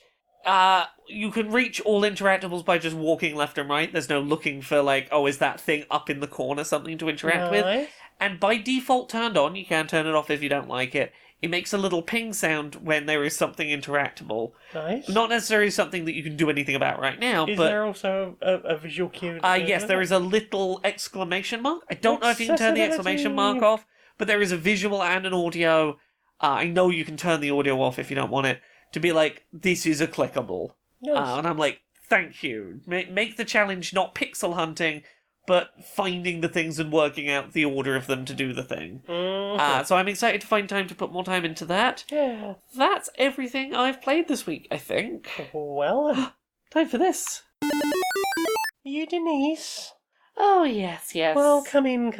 S2: you can reach all interactables by just walking left and right. There's no looking for, like, oh, is that thing up in the corner something to interact with? And by default turned on, you can turn it off if you don't like it. It makes a little ping sound when there is something interactable.
S1: Nice.
S2: Not necessarily something that you can do anything about right now,
S1: Is
S2: but...
S1: there also a visual cue?
S2: Yes, there is a little exclamation mark. I don't know if you can turn the exclamation mark off, but there is a visual and an audio. I know you can turn the audio off if you don't want it, to be like, this is a clickable.
S1: Nice.
S2: And I'm like, thank you. Make the challenge not pixel hunting, but finding the things and working out the order of them to do the thing. So I'm excited to find time to put more time into that.
S1: Yeah.
S2: That's everything I've played this week, I think.
S1: Well,
S2: Time for this.
S1: you, Denise.
S2: Oh, yes.
S1: Well, come in.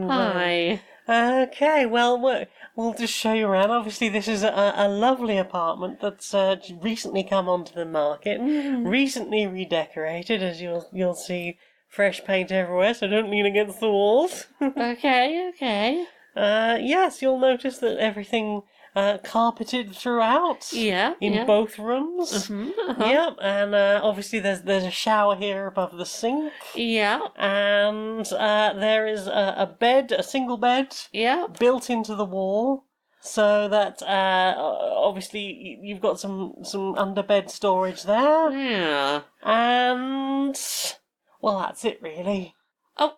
S2: Hi.
S1: Okay, well, we'll just show you around. Obviously, this is a lovely apartment that's recently come onto the market, recently redecorated, as you'll see. Fresh paint everywhere, so don't lean against the walls.
S2: Okay.
S1: Yes, you'll notice that everything carpeted throughout. In both rooms. Yep, and obviously there's a shower here above the sink. And there is a single bed. Built into the wall, so that obviously you've got some underbed storage there. And well, that's it really.
S2: Oh,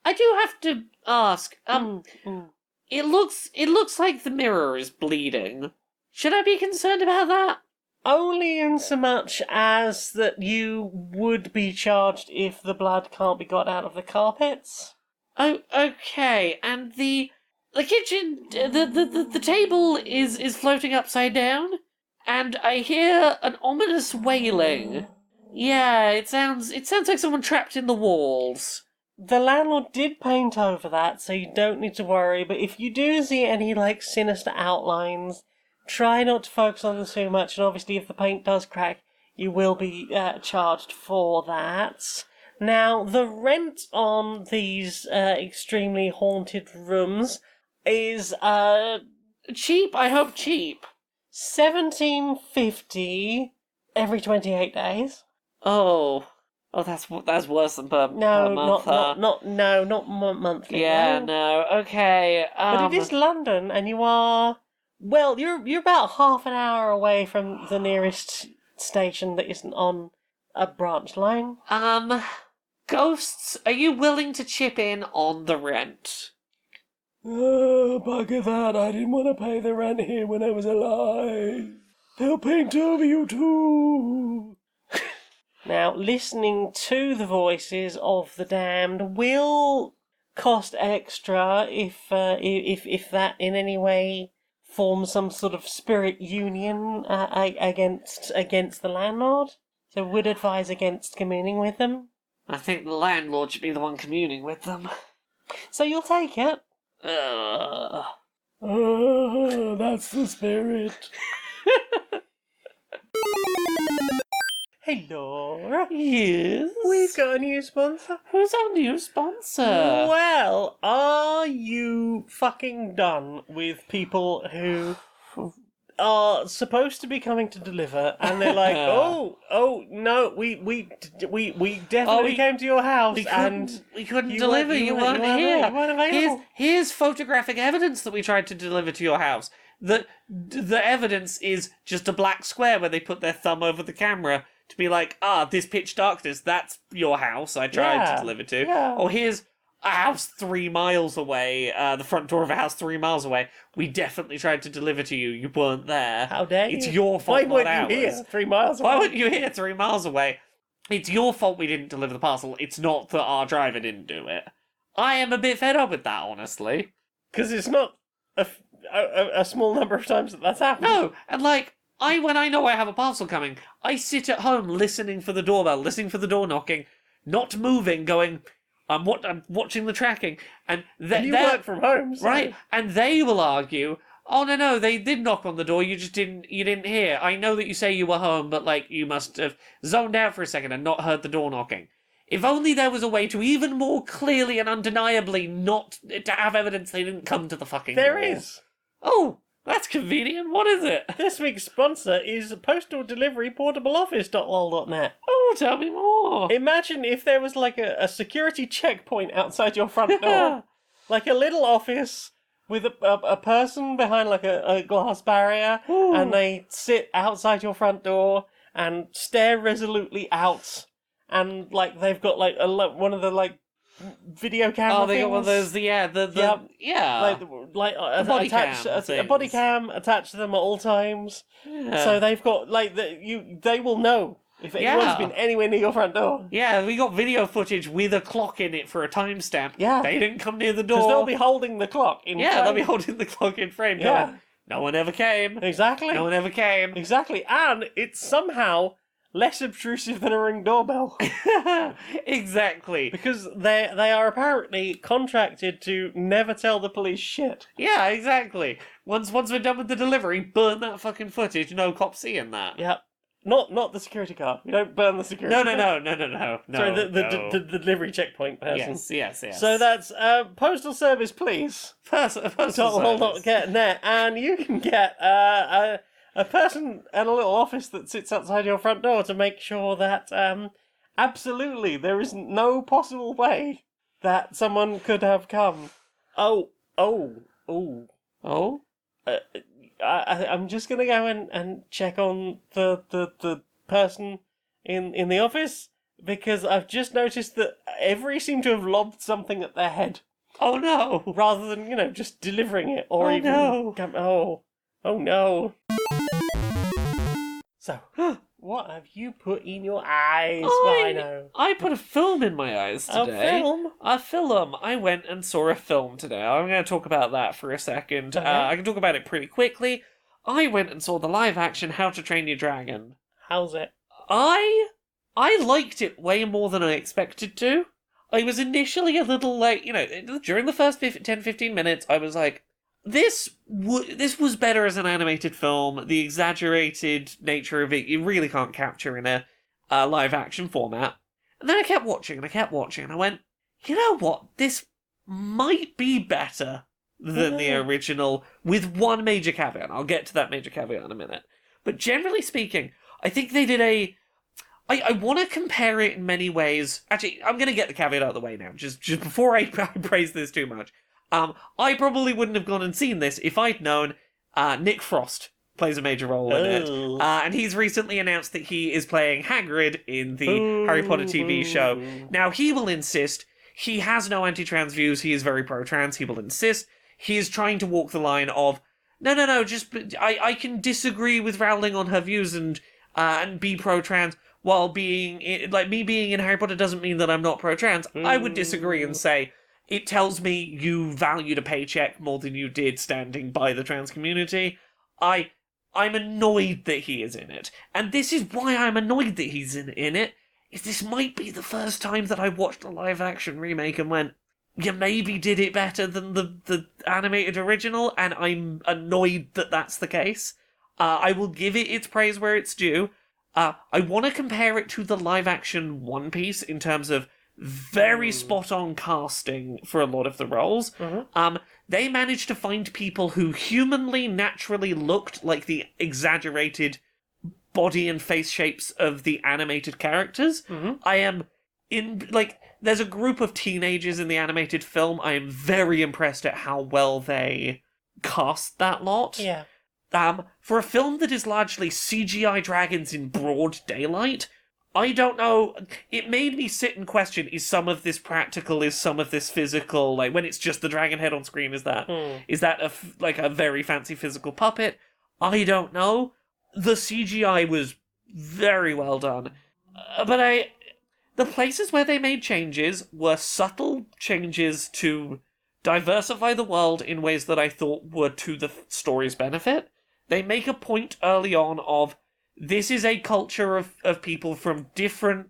S2: I do have to ask. It looks like the mirror is bleeding. Should I be concerned about that?
S1: Only in so much as that you would be charged if the blood can't be got out of the carpets.
S2: Oh, okay. And the kitchen, the table is floating upside down, and I hear an ominous wailing. Yeah, it sounds like someone trapped in the walls.
S1: The landlord did paint over that, so you don't need to worry, but if you do see any, like, sinister outlines, try not to focus on them too much, and obviously if the paint does crack, you will be charged for that. Now, the rent on these extremely haunted rooms is
S2: cheap, I hope cheap.
S1: $17.50 every 28 days.
S2: Oh, that's worse than per month.
S1: Not monthly.
S2: Yeah, no. Okay.
S1: But it is London, and you are you're about half an hour away from the nearest station that isn't on a branch line.
S2: Ghosts, are you willing to chip in on the rent?
S1: Oh, bugger that! I didn't want to pay the rent here when I was alive. They'll paint over you too. Now, listening to the voices of the damned will cost extra if that in any way forms some sort of spirit union against the landlord. So would advise against communing with them.
S2: I think the landlord should be the one communing with them.
S1: So you'll take it? That's the spirit. Hello.
S2: Yes?
S1: We've got a new sponsor.
S2: Who's our new sponsor?
S1: Well, are you fucking done with people who are supposed to be coming to deliver, and they're like, oh no, we definitely came to your house, and
S2: we couldn't deliver. You weren't here.
S1: You weren't available.
S2: Here's photographic evidence that we tried to deliver to your house. The evidence is just a black square where they put their thumb over the camera to be like, this pitch darkness, that's your house I tried to deliver to.
S1: Yeah.
S2: Or here's a house 3 miles away, the front door of a house 3 miles away. We definitely tried to deliver to you. You weren't there.
S1: How dare you?
S2: It's your fault,
S1: Why
S2: not ours.
S1: weren't you here 3 miles away?
S2: Why weren't you here 3 miles away? It's your fault we didn't deliver the parcel. It's not that our driver didn't do it. I am a bit fed up with that, honestly.
S1: Because it's not a small number of times that's happened.
S2: No, and when I know I have a parcel coming, I sit at home listening for the doorbell, listening for the door knocking, not moving, going, I'm watching the tracking, and
S1: you work from home, so...
S2: right? And they will argue, "Oh no, they did knock on the door. You just didn't hear. I know that you say you were home, but like you must have zoned out for a second and not heard the door knocking." If only there was a way to even more clearly and undeniably not to have evidence they didn't come to the fucking door.
S1: There is.
S2: Oh, that's convenient. What is it?
S1: This week's sponsor is Postal Delivery PortableOffice.lol.net.
S2: Oh, tell me more.
S1: Imagine if there was like a security checkpoint outside your front door. Like a little office with a person behind like a glass barrier, and they sit outside your front door and stare resolutely out. And like they've got like one of the like video camera.
S2: Oh, they got one of those. Yeah,
S1: like
S2: a body
S1: attached,
S2: cam
S1: a body cam attached to them at all times.
S2: Yeah.
S1: So they've got like they will know if anyone's been anywhere near your front door.
S2: Yeah, we got video footage with a clock in it for a timestamp.
S1: Yeah,
S2: they didn't come near the door
S1: because they'll be holding the clock in.
S2: Yeah,
S1: frame.
S2: they'll be holding the clock in frame.
S1: Yeah,
S2: going, no one ever came.
S1: Exactly.
S2: No one ever came.
S1: Exactly, and it's somehow less obtrusive than a Ring doorbell.
S2: Exactly.
S1: Because they are apparently contracted to never tell the police shit.
S2: Yeah, exactly. Once we're done with the delivery, burn that fucking footage. No cops seeing that.
S1: Yep. Not the security car. We don't burn the security car.
S2: No.
S1: Sorry, the delivery checkpoint person.
S2: Yes.
S1: So that's Postal Service, please.
S2: Postal Service.
S1: .net, and you can get a person and a little office that sits outside your front door to make sure that absolutely there is no possible way that someone could have come. Oh. I'm just gonna go and check on the person in the office, because I've just noticed that every seem to have lobbed something at their head.
S2: Oh no!
S1: Rather than delivering it or Oh no. So, what have you put in your eyes, Rhino?
S2: I put a film in my eyes today.
S1: A film?
S2: A film. I went and saw a film today. I'm going to talk about that for a second.
S1: Okay.
S2: I can talk about it pretty quickly. I went and saw the live-action How to Train Your Dragon.
S1: How's it?
S2: I liked it way more than I expected to. I was initially a little like, during the first 10-15 minutes, I was like, This was better as an animated film. The exaggerated nature of it, you really can't capture in a live-action format. And then I kept watching, and I went, you know what? This might be better than the original, with one major caveat. I'll get to that major caveat in a minute. But generally speaking, I think they did I want to compare it in many ways. Actually, I'm going to get the caveat out of the way now, just before I praise this too much. I probably wouldn't have gone and seen this if I'd known Nick Frost plays a major role in it. And he's recently announced that he is playing Hagrid in the Harry Potter TV show. Now, he will insist, he has no anti-trans views, he is very pro-trans, he will insist, he is trying to walk the line of, no, just, I can disagree with Rowling on her views and be pro-trans, while being in Harry Potter doesn't mean that I'm not pro-trans. I would disagree and say, it tells me you valued a paycheck more than you did standing by the trans community. I'm annoyed that he is in it. And this is why I'm annoyed that he's in it, is this might be the first time that I watched a live-action remake and went, you maybe did it better than the animated original, and I'm annoyed that that's the case. I will give it its praise where it's due. I want to compare it to the live-action One Piece in terms of very spot-on casting for a lot of the roles. They managed to find people who humanly, naturally looked like the exaggerated body and face shapes of the animated characters. I am there's a group of teenagers in the animated film. I am very impressed at how well they cast that lot.
S1: Yeah.
S2: For a film that is largely CGI dragons in broad daylight, I don't know, it made me sit and question, is some of this practical, is some of this physical, like when it's just the dragon head on screen, is that a very fancy physical puppet? I don't know. The CGI was very well done. But the places where they made changes were subtle changes to diversify the world in ways that I thought were to the story's benefit. They make a point early on of, this is a culture of people from different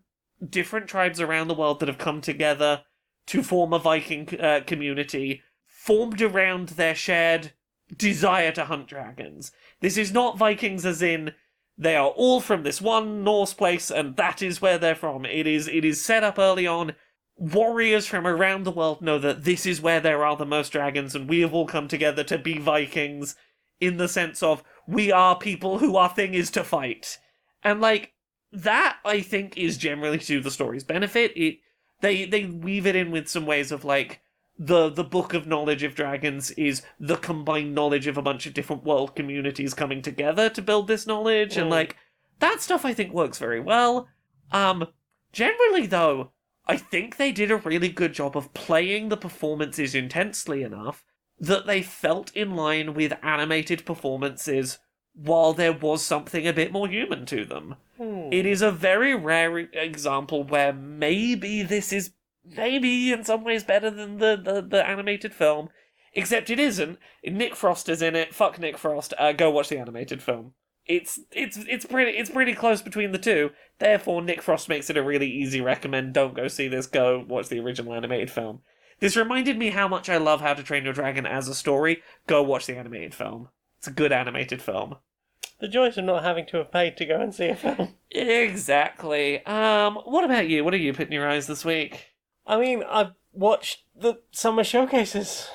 S2: tribes around the world that have come together to form a Viking community formed around their shared desire to hunt dragons. This is not Vikings as in they are all from this one Norse place and that is where they're from. It is set up early on. Warriors from around the world know that this is where there are the most dragons and we have all come together to be Vikings in the sense of we are people who our thing is to fight. And, like, that, I think, is generally to the story's benefit. They weave it in with some ways of, like, the book of knowledge of dragons is the combined knowledge of a bunch of different world communities coming together to build this knowledge, and, like, that stuff I think works very well. Generally, though, I think they did a really good job of playing the performances intensely enough that they felt in line with animated performances while there was something a bit more human to them. It is a very rare example where maybe this is in some ways better than the animated film, except it isn't. Nick Frost is in it. Fuck Nick Frost. Go watch the animated film. It's pretty close between the two. Therefore, Nick Frost makes it a really easy recommend. Don't go see this. Go watch the original animated film. This reminded me how much I love How to Train Your Dragon as a story. Go watch the animated film. It's a good animated film.
S1: The joys of not having to have paid to go and see a film.
S2: Exactly. What about you? What are you putting your eyes this week?
S1: I mean, I've watched the summer showcases.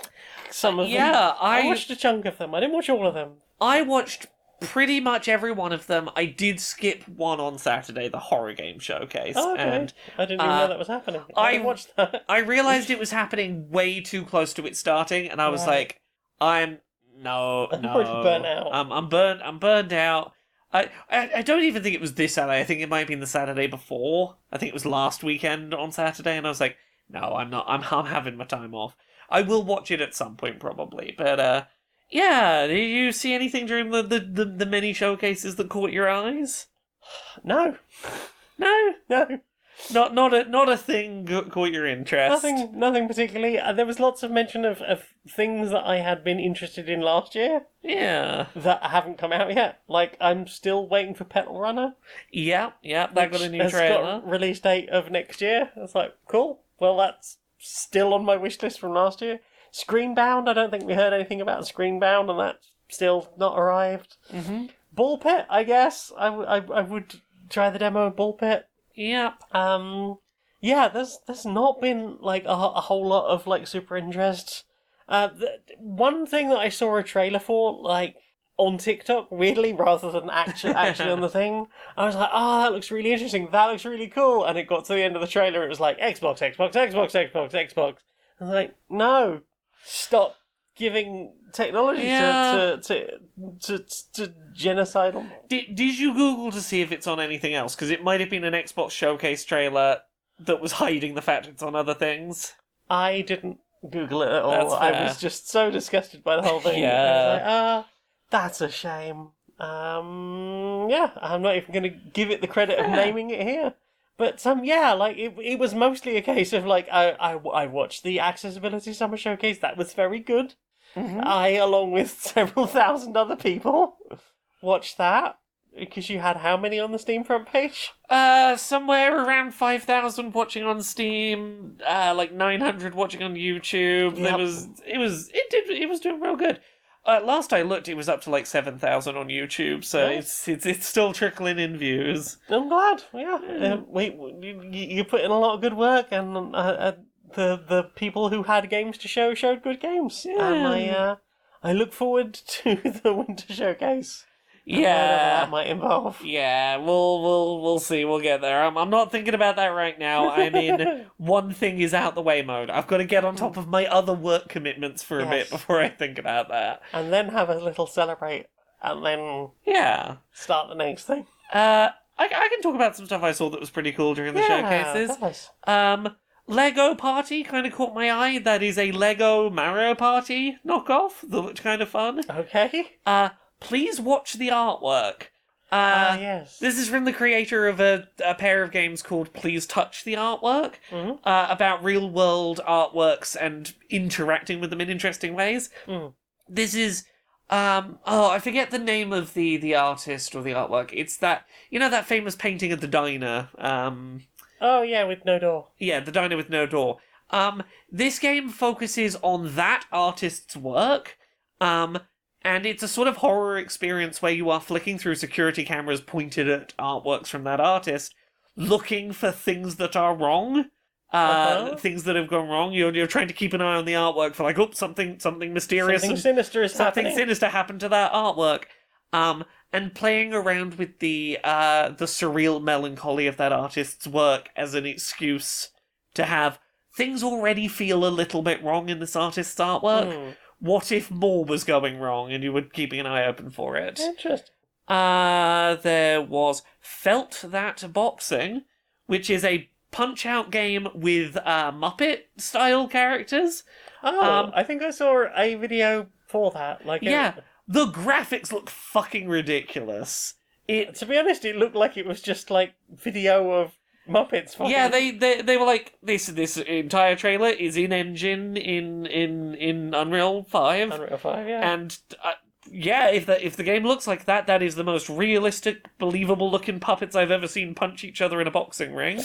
S1: Some of them.
S2: Yeah,
S1: I watched a chunk of them. I didn't watch all of them.
S2: I watched pretty much every one of them. I did skip one on Saturday, the horror game showcase.
S1: Oh, okay.
S2: And
S1: I didn't even know that was happening. I watched that.
S2: I realised it was happening way too close to it starting, and I was like, I'm already
S1: burnt out.
S2: I'm burned out. I don't even think it was this Saturday. I think it might have been the Saturday before. I think it was last weekend on Saturday, and I was like, no, I'm not. I'm having my time off. I will watch it at some point probably, but yeah. Did you see anything during the many showcases that caught your eyes?
S1: No.
S2: Not a thing caught your interest.
S1: Nothing particularly. There was lots of mention of things that I had been interested in last year.
S2: Yeah.
S1: That haven't come out yet. Like, I'm still waiting for Petal Runner.
S2: Yeah, that got a new trailer.
S1: Got a release date of next year. It's like, cool. Well, that's still on my wish list from last year. Screenbound, I don't think we heard anything about Screenbound, and that's still not arrived.
S2: Mm-hmm.
S1: Ball Pit, I guess. I would try the demo of Ball Pit.
S2: Yep.
S1: Yeah, there's not been like a whole lot of like super interest. One thing that I saw a trailer for, like on TikTok, weirdly, rather than actually on the thing, I was like, oh, that looks really interesting. That looks really cool. And it got to the end of the trailer, it was like Xbox. I was like, no, stop giving technology to genocidal.
S2: Did you Google to see if it's on anything else? Because it might have been an Xbox showcase trailer that was hiding the fact it's on other things.
S1: I didn't Google it at all. I was just so disgusted by the whole thing.
S2: Yeah.
S1: I was like, that's a shame. Yeah, I'm not even going to give it the credit of naming it here. But like it was mostly a case of like I watched the Accessibility Summer Showcase. That was very good. Mm-hmm. I, along with several thousand other people, watched that. Because you had how many on the Steam front page?
S2: Somewhere around 5,000 watching on Steam, like 900 watching on YouTube.
S1: Yep.
S2: It was doing real good. Last I looked, it was up to like 7,000 on YouTube, so
S1: nice.
S2: it's still trickling in views.
S1: I'm glad. Yeah, you put in a lot of good work, and the people who had games to show showed good games.
S2: Yeah.
S1: And I look forward to the Winter Showcase.
S2: Yeah,
S1: that might involve.
S2: Yeah, we'll see. We'll get there. I'm not thinking about that right now. I'm in one thing is out the way mode. I've got to get on top of my other work commitments for a bit before I think about that.
S1: And then have a little celebrate, and then start the next thing.
S2: I can talk about some stuff I saw that was pretty cool during the showcases. Lego Party kind of caught my eye. That is a Lego Mario Party knockoff that looked kind of fun.
S1: Okay.
S2: Please watch the artwork.
S1: Yes.
S2: This is from the creator of a pair of games called Please Touch the Artwork, about real-world artworks and interacting with them in interesting ways. This is... I forget the name of the artist or the artwork. It's that... You know that famous painting of the diner?
S1: Oh, yeah, with no door.
S2: Yeah, the diner with no door. This game focuses on that artist's work, and it's a sort of horror experience where you are flicking through security cameras pointed at artworks from that artist, looking for things that are wrong, things that have gone wrong. You're trying to keep an eye on the artwork for like, something mysterious,
S1: Something sinister is happening.
S2: Something sinister happened to that artwork. And playing around with the surreal melancholy of that artist's work as an excuse to have things already feel a little bit wrong in this artist's artwork. What if more was going wrong and you were keeping an eye open for it?
S1: Interesting.
S2: There was Felt That Boxing, which is a punch-out game with Muppet-style characters.
S1: I think I saw a video for that.
S2: The graphics look fucking ridiculous.
S1: To be honest, it looked like it was just like video of Muppets.
S2: Yeah, they were like, this entire trailer is in-engine in Unreal 5.
S1: Unreal 5, yeah.
S2: And if the game looks like that, that is the most realistic, believable looking puppets I've ever seen punch each other in a boxing ring.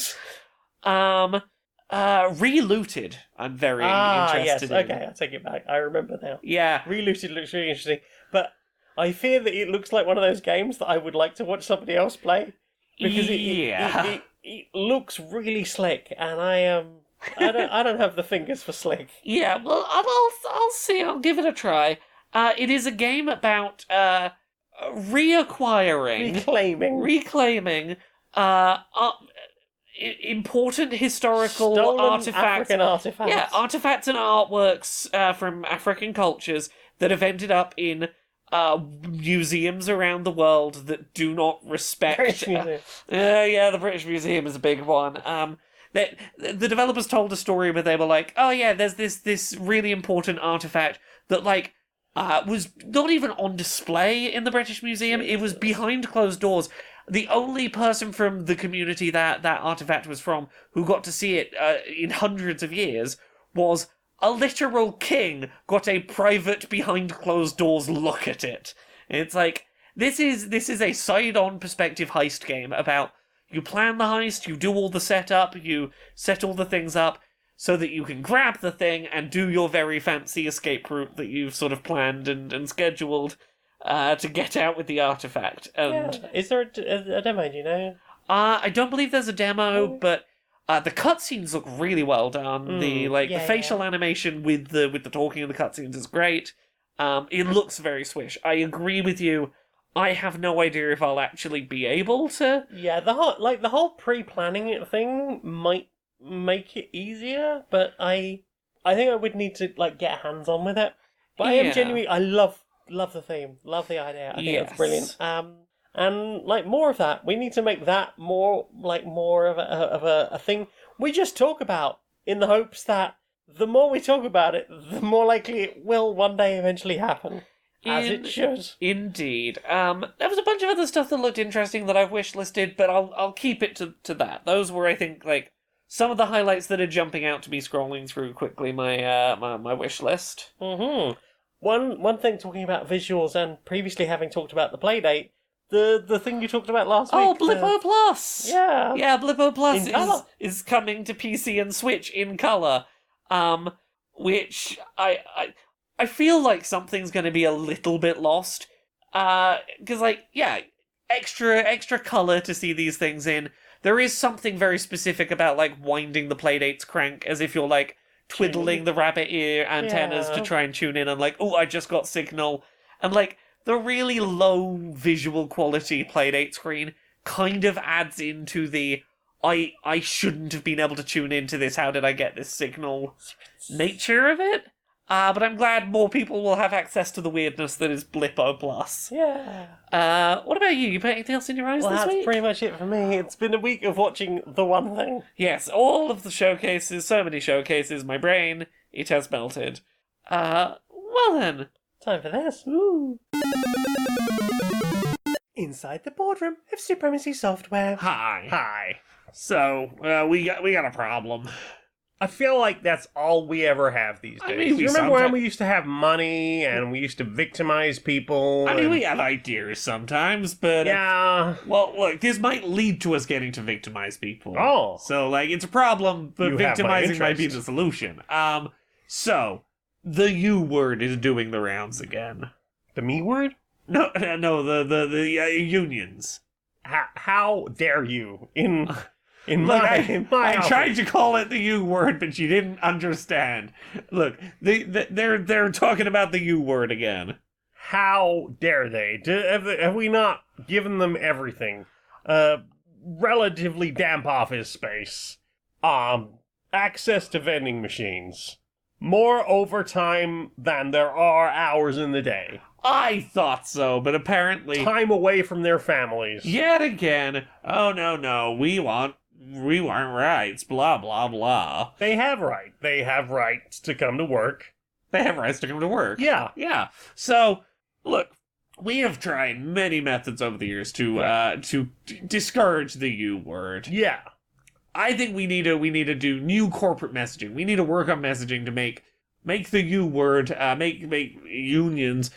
S2: Relooted, I'm very interested in.
S1: Okay, I'll take it back. I remember now.
S2: Yeah.
S1: Relooted looks really interesting, but I fear that it looks like one of those games that I would like to watch somebody else play. Because it looks really slick, and I don't have the fingers for slick.
S2: Yeah, well, I'll see. I'll give it a try. It is a game about reclaiming important historical
S1: Stolen African artifacts.
S2: Yeah, artifacts and artworks from African cultures that have ended up in museums around the world that do not respect.
S1: British Museum.
S2: The British Museum is a big one. The developers told a story where they were like, oh yeah, there's this really important artifact that was not even on display in the British Museum. It was behind closed doors. The only person from the community that artifact was from who got to see it in hundreds of years was a literal king got a private behind closed doors look at it. It's like, this is a side-on perspective heist game about you plan the heist, you do all the setup, you set all the things up so that you can grab the thing and do your very fancy escape route that you've sort of planned and scheduled to get out with the artifact. And
S1: Is there a demo, do you know?
S2: I don't believe there's a demo, but the cutscenes look really well done. The facial animation with the talking of the cutscenes is great. It looks very swish. I agree with you. I have no idea if I'll actually be able to.
S1: Yeah, the whole pre-planning it thing might make it easier, but I think I would need to get hands on with it. But I am genuinely, I love the theme, love the idea. I think it's brilliant. And more of that. We need to make that more of a thing we just talk about, in the hopes that the more we talk about it, the more likely it will one day eventually happen. As it should.
S2: Indeed. There was a bunch of other stuff that looked interesting that I've wish-listed, but I'll keep it to that. Those were, I think, some of the highlights that are jumping out to me scrolling through quickly my wish list.
S1: Mm-hmm. One thing, talking about visuals and previously having talked about the Playdate, the thing you talked about last week.
S2: Oh, Blippo Plus!
S1: Yeah.
S2: Yeah, Blippo Plus is coming to PC and Switch in colour. Which I feel like something's going to be a little bit lost. Because, extra colour to see these things in. There is something very specific about, winding the Playdate's crank as if you're, twiddling the rabbit ear antennas to try and tune in and, I just got signal. And, the really low visual quality Playdate screen kind of adds into the I shouldn't have been able to tune into this, how did I get this signal nature of it? But I'm glad more people will have access to the weirdness that is Blippo Plus.
S1: Yeah.
S2: What about you? You put anything else in your eyes this week?
S1: Well, that's pretty much it for me. It's been a week of watching the one thing.
S2: Yes, all of the showcases, so many showcases, my brain, it has melted. Well then.
S1: Time for this.
S2: Ooh.
S1: Inside the boardroom of Supremacy Software.
S2: Hi. So, we got a problem.
S3: I feel like that's all we ever have these days.
S2: mean,
S3: you remember when we used to have money and we used to victimize people?
S2: We have ideas sometimes, but...
S3: Yeah.
S2: Well, look, this might lead to us getting to victimize people.
S3: Oh.
S2: So, it's a problem, but
S3: You have my
S2: victimizing might be
S3: interest.
S2: the solution. So, the U word is doing the rounds again.
S3: The me word?
S2: No, the unions.
S3: How dare you? In
S2: Look,
S3: my
S2: I
S3: office.
S2: tried to call it the U word, but you didn't understand. Look, they're talking about the U word again.
S3: How dare they? Have we not given them everything? Relatively damp office space. Access to vending machines. More overtime than there are hours in the day.
S2: I thought so, but apparently...
S3: Time away from their families.
S2: Yet again, oh no, we want rights, blah blah blah.
S3: They have right. They have rights to come to work.
S2: They have rights to come to work.
S3: Yeah.
S2: Yeah. So, look, we have tried many methods over the years to discourage the U word.
S3: Yeah.
S2: I think we need to do new corporate messaging. We need to work on messaging to make the U word, make unions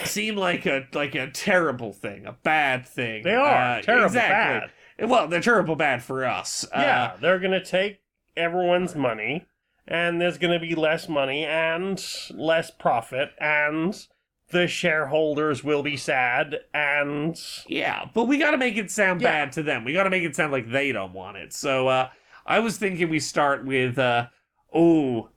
S2: seem like a terrible thing, a bad thing.
S3: They are terrible
S2: exactly.
S3: bad.
S2: Well, they're terrible bad for us.
S3: Yeah, they're gonna take everyone's money, and there's gonna be less money and less profit, and the shareholders will be sad, and...
S2: Yeah, but we gotta make it sound bad to them. We gotta make it sound like they don't want it. So, I was thinking we start with,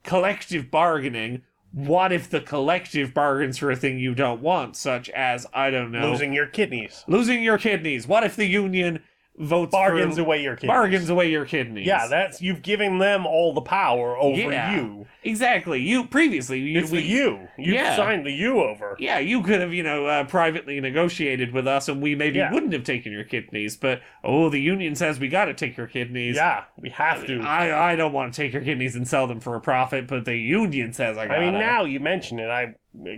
S2: collective bargaining. What if the collective bargains for a thing you don't want, such as, I don't know...
S3: Losing your kidneys.
S2: Losing your kidneys. What if the union votes
S3: Bargains
S2: for...
S3: away your kidneys.
S2: Bargains away your kidneys.
S3: Yeah, you've given them all the power over you.
S2: Exactly. You
S3: You signed the you over.
S2: Yeah, you could have, privately negotiated with us and we maybe wouldn't have taken your kidneys, but, the union says we gotta take your kidneys.
S3: Yeah, we have to.
S2: I don't want to take your kidneys and sell them for a profit, but the union says I gotta.
S3: I mean, now you mention it,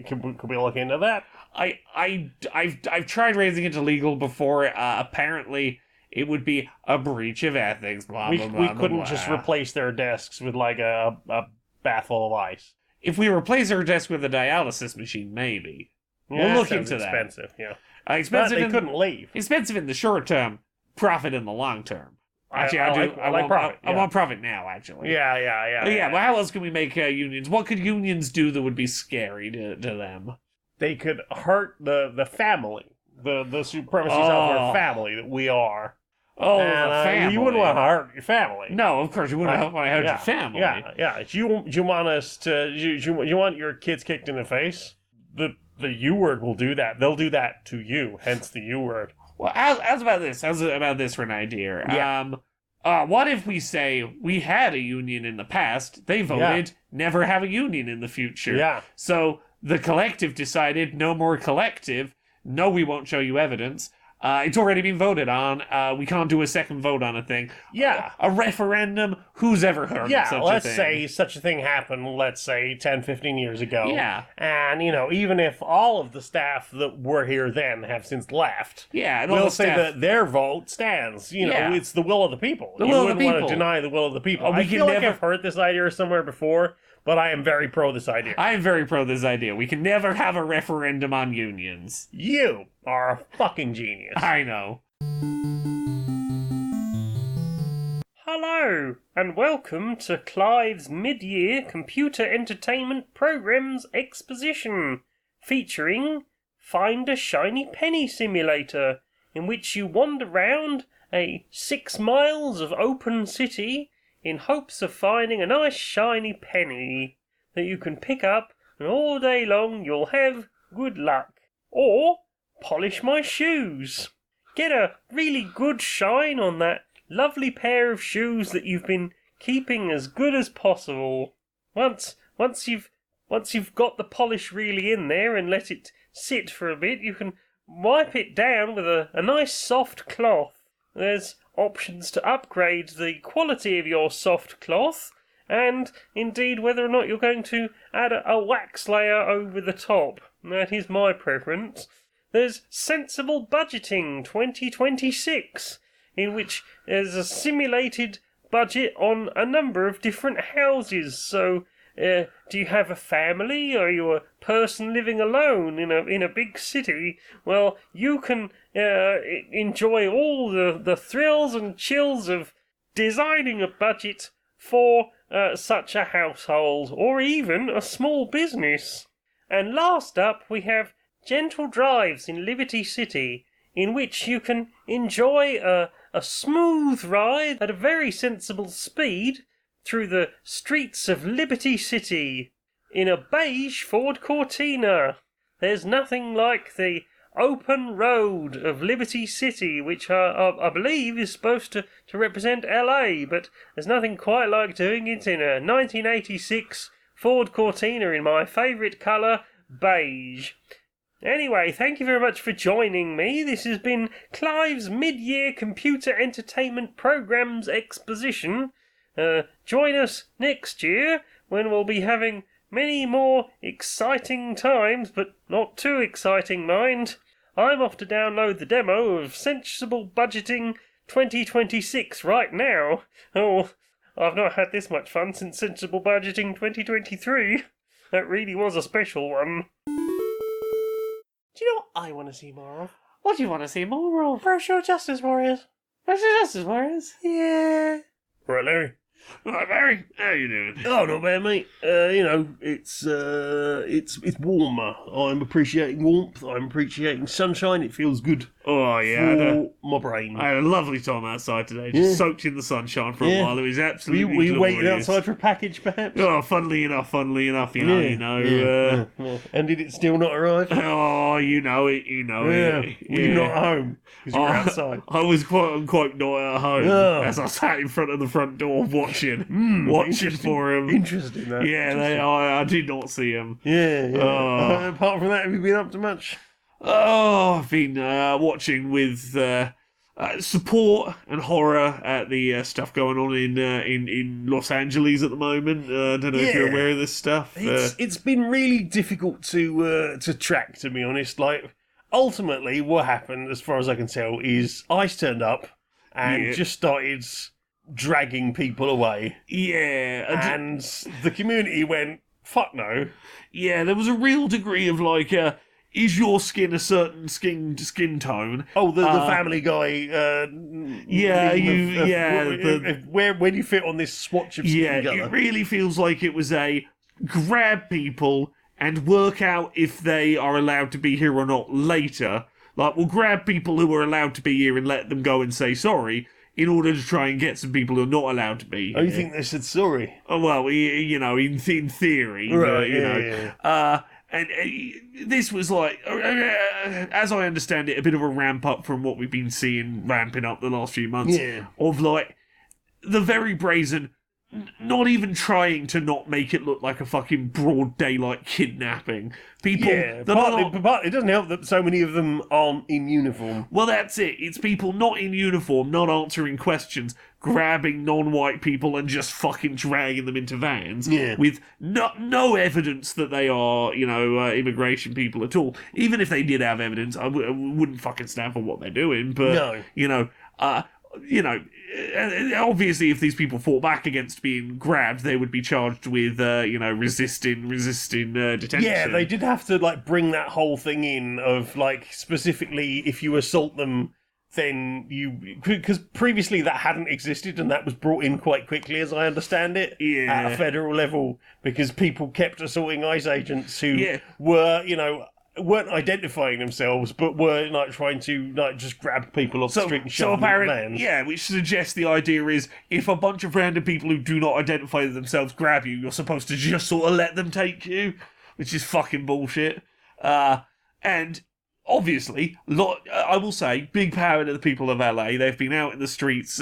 S3: could we look into that?
S2: I've tried raising it to legal before, apparently... It would be a breach of ethics, blah, blah, blah,
S3: We
S2: blah,
S3: couldn't
S2: blah.
S3: just replace their desks with, a bath full of ice.
S2: If we replace our desk with a dialysis machine, maybe.
S3: Yeah,
S2: We'll look into that.
S3: Expensive, yeah.
S2: Expensive.
S3: But they couldn't leave.
S2: Expensive in the short term, profit in the long term. Actually, I
S3: like profit.
S2: I want profit now, actually.
S3: Yeah.
S2: Well, how else can we make unions? What could unions do that would be scary to them?
S3: They could hurt the family, the supremacists of our family that we are.
S2: Oh,
S3: and,
S2: the family.
S3: You wouldn't want to hurt your family.
S2: No, of course you wouldn't want to hurt your family.
S3: Yeah. You want us to? You want your kids kicked in the face? The U word will do that. They'll do that to you. Hence the U word.
S2: Well, how's about this? How's about this for an idea?
S3: Yeah.
S2: What if we say we had a union in the past? They voted never have a union in the future.
S3: Yeah.
S2: So the collective decided no more collective. No, we won't show you evidence. It's already been voted on. We can't do a second vote on a thing.
S3: Yeah.
S2: A referendum? Who's ever heard of such a thing?
S3: Let's say such a thing happened, 10, 15 years ago.
S2: Yeah.
S3: And, even if all of the staff that were here then have since left, we'll say that their vote stands. It's the will of the people. You wouldn't want to deny the will of the people. I feel like I've heard this idea somewhere before, but I am very pro this idea.
S2: I am very pro this idea. We can never have a referendum on unions.
S3: You are a fucking genius.
S2: I know.
S1: Hello, and welcome to Clive's mid-year computer entertainment programs exposition, featuring Find a Shiny Penny Simulator, in which you wander round a 6 miles of open city in hopes of finding a nice shiny penny that you can pick up, and all day long you'll have good luck. Or polish my shoes. Get a really good shine on that lovely pair of shoes that you've been keeping as good as possible. Once you've got the polish really in there and let it sit for a bit, you can wipe it down with a nice soft cloth. There's options to upgrade the quality of your soft cloth, and indeed whether or not you're going to add a wax layer over the top. That is my preference. There's Sensible Budgeting 2026, in which there's a simulated
S3: budget on a number of different houses. So, do you have a family? Are you a person living alone in a big city? Well, you can enjoy all the thrills and chills of designing a budget for such a household, or even a small business. And last up, we have gentle drives in Liberty City, in which you can enjoy a smooth ride at a very sensible speed through the streets of Liberty City in a beige Ford Cortina. There's nothing like the open road of Liberty City, which I believe is supposed to represent LA, but there's nothing quite like doing it in a 1986 Ford Cortina in my favourite colour, beige. Anyway, thank you very much for joining me. This has been Clive's mid-year computer entertainment programmes exposition. Join us next year when we'll be having many more exciting times, but not too exciting, mind. I'm off to download the demo of Sensible Budgeting 2026 right now. Oh, I've not had this much fun since Sensible Budgeting 2023. That really was a special one. Do you know what I want to see more of?
S2: What do you want to see more of?
S3: Social Justice Warriors.
S2: Social Justice Warriors?
S3: Yeah. Right, Larry.
S4: Right, Barry, how you doing?
S3: Oh, not bad, mate. It's warmer. I'm appreciating warmth. I'm appreciating sunshine. It feels good.
S4: Oh, yeah.
S3: For my brain.
S4: I had a lovely time outside today. Just soaked in the sunshine for a while. It was absolutely
S3: Were you waiting outside for a package, perhaps?
S4: Oh, funnily enough, you know.
S3: Yeah. And did it still not arrive?
S4: Oh, you know it.
S3: Were you not at home? Because you were outside.
S4: I was quite not at home as I sat in front of the front door watching for him.
S3: Interesting, that.
S4: Yeah, I did not see him.
S3: Yeah. Apart from that, have you been up to much?
S4: Oh, I've been watching with support and horror at the stuff going on in Los Angeles at the moment. I don't know if you're aware of this stuff.
S3: It's been really difficult to track, to be honest. Like, ultimately, what happened, as far as I can tell, is ICE turned up and just started dragging people away.
S4: Yeah.
S3: And the community went, fuck no.
S4: Yeah, there was a real degree of like, is your skin a certain skin tone?
S3: Oh, the Family Guy. Where do you fit on this swatch of skin colour?
S4: It really feels like it was a grab people and work out if they are allowed to be here or not later. Like, we'll grab people who are allowed to be here and let them go and say sorry, in order to try and get some people who are not allowed to be here.
S3: Oh, you think they said sorry?
S4: Oh, well, in theory.
S3: Right,
S4: And this was like, as I understand it, a bit of a ramp up from what we've been seeing ramping up the last few months.
S3: Yeah.
S4: Of like, the very brazen, not even trying to not make it look like a fucking broad daylight kidnapping. People.
S3: Yeah, but it doesn't help that so many of them aren't in uniform.
S4: Well, that's it. It's people not in uniform, not answering questions, grabbing non-white people and just fucking dragging them into vans with no evidence that they are, immigration people at all. Even if they did have evidence, I wouldn't fucking stand for what they're doing. But, obviously if these people fought back against being grabbed, they would be charged with, resisting detention.
S3: Yeah, they did have to, like, bring that whole thing in of, like, specifically if you assault them, then because previously that hadn't existed and that was brought in quite quickly, as I understand it, at a federal level, because people kept assaulting ICE agents who were, weren't identifying themselves, but were like trying to just grab people off the street and shove them in vans.
S4: Yeah, which suggests the idea is if a bunch of random people who do not identify themselves grab you, you're supposed to just sort of let them take you, which is fucking bullshit. And obviously, I will say, big power to the people of LA. They've been out in the streets,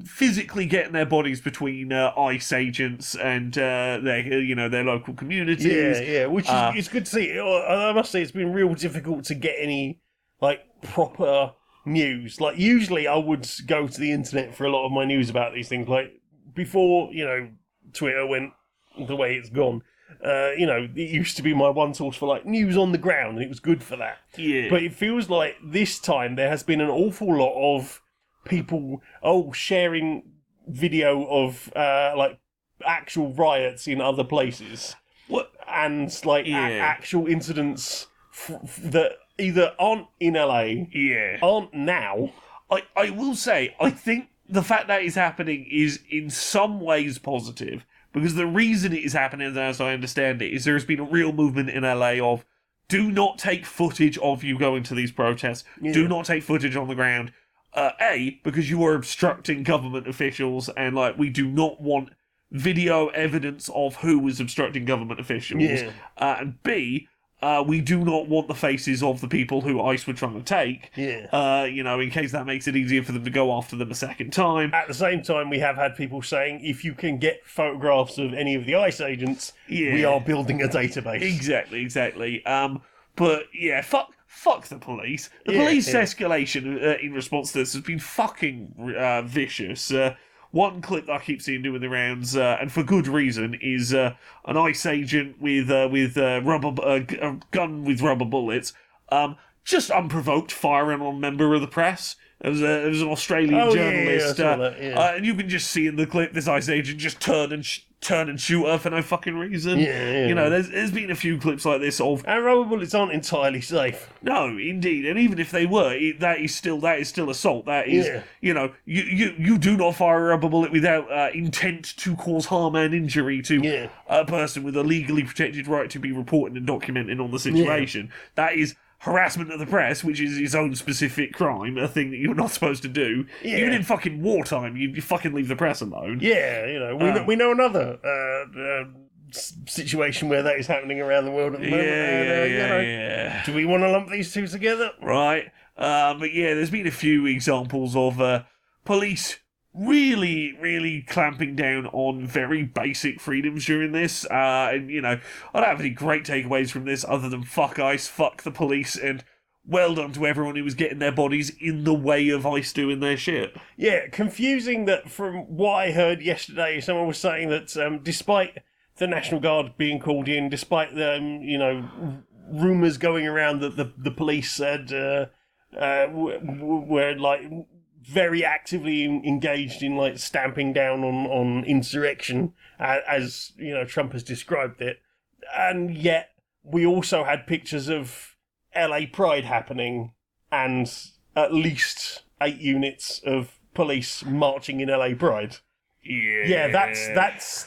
S4: physically getting their bodies between ICE agents and their local communities.
S3: Yeah, which is it's good to see. I must say, it's been real difficult to get any like proper news. Like, usually I would go to the internet for a lot of my news about these things. Like, before Twitter went the way it's gone. It used to be my one source for like news on the ground, and it was good for that.
S4: Yeah.
S3: But it feels like this time there has been an awful lot of people sharing video of like actual riots in other places.
S4: What?
S3: And like actual incidents that either aren't in LA, aren't now.
S4: I will say, I think the fact that is happening is in some ways positive, because the reason it is happening, as I understand it, is there has been a real movement in LA of do not take footage of you going to these protests. Yeah. Do not take footage on the ground. Because you are obstructing government officials, and like we do not want video evidence of who was obstructing government officials.
S3: Yeah.
S4: And B, we do not want the faces of the people who ICE were trying to take.
S3: Yeah.
S4: In case that makes it easier for them to go after them a second time.
S3: At the same time, we have had people saying, if you can get photographs of any of the ICE agents, we are building a database.
S4: Exactly. But yeah, fuck the police. The police escalation in response to this has been fucking vicious. One clip that I keep seeing doing the rounds, and for good reason, is an ICE agent with a gun with rubber bullets, just unprovoked firing on a member of the press. It was an Australian journalist, and you can just see in the clip this ICE agent just turn and shoot her for no fucking reason. There's been a few clips like this of,
S3: and rubber bullets aren't entirely safe.
S4: No, indeed, and even if they were, that is still assault. That is, you do not fire a rubber bullet without intent to cause harm and injury to a person with a legally protected right to be reporting and documenting on the situation. That is harassment of the press, which is its own specific crime, a thing that you're not supposed to do. Even in fucking wartime, you fucking leave the press alone.
S3: We know another situation where that is happening around the world at the moment. Do we want to lump these two together?
S4: Right. But there's been a few examples of police really clamping down on very basic freedoms during this. I don't have any great takeaways from this other than fuck ICE, fuck the police, and well done to everyone who was getting their bodies in the way of ICE doing their shit.
S3: Yeah, confusing that from what I heard yesterday, someone was saying that despite the National Guard being called in, despite the, rumours going around that the police said were like very actively engaged in like stamping down on insurrection, as Trump has described it, and yet we also had pictures of LA Pride happening and at least 8 units of police marching in LA Pride. That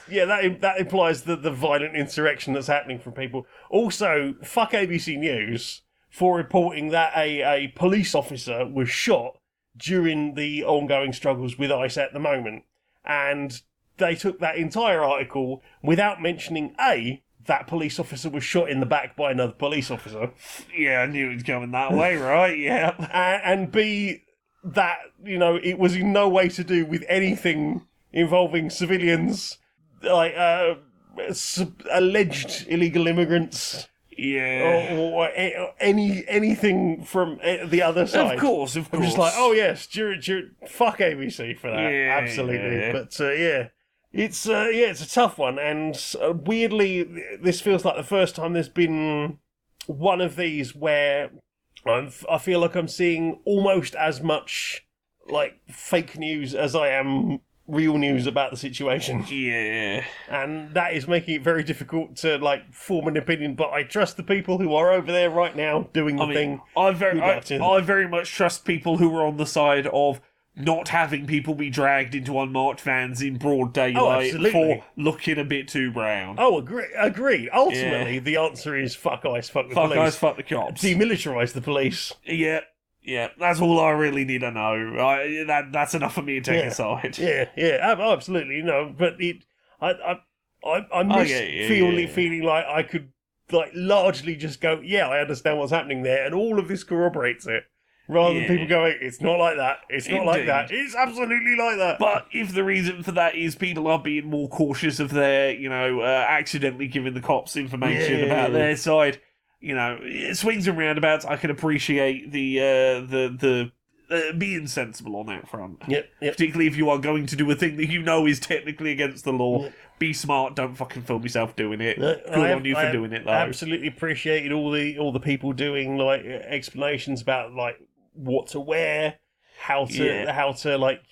S3: implies the violent insurrection that's happening from people. Also, fuck ABC News for reporting that a police officer was shot during the ongoing struggles with ICE at the moment. And they took that entire article without mentioning that police officer was shot in the back by another police officer.
S4: Yeah, I knew it was going that way, right? Yeah.
S3: And B, that, it was in no way to do with anything involving civilians, like alleged illegal immigrants.
S4: Yeah.
S3: Or anything from the other side.
S4: Of course.
S3: I'm just like, oh yes, fuck ABC for that.
S4: Yeah,
S3: absolutely.
S4: Yeah.
S3: But it's a tough one, and weirdly, this feels like the first time there's been one of these where I feel like I'm seeing almost as much like fake news as I am real news about the situation.
S4: Yeah.
S3: And that is making it very difficult to like form an opinion, but I trust the people who are over there right now doing the thing.
S4: I very much trust people who are on the side of not having people be dragged into unmarked vans in broad daylight for looking a bit too brown.
S3: Oh, agreed. Ultimately, the answer is fuck ICE, fuck the police.
S4: Fuck ICE, fuck the cops.
S3: Demilitarise the police.
S4: Yeah, that's all I really need to know. That's enough for me to take a side.
S3: Yeah, absolutely. But I miss feeling like I could like largely just go, I understand what's happening there, and all of this corroborates it. Rather than people going, it's not like that, it's not like that, it's absolutely like that.
S4: But if the reason for that is people are being more cautious of their, accidentally giving the cops information about their side, it swings and roundabouts. I can appreciate the being sensible on that front.
S3: Yep.
S4: Particularly if you are going to do a thing that is technically against the law. Yep. Be smart. Don't fucking film yourself doing it. Good on you for doing it, though.
S3: I absolutely appreciated all the people doing like explanations about like what to wear, how to like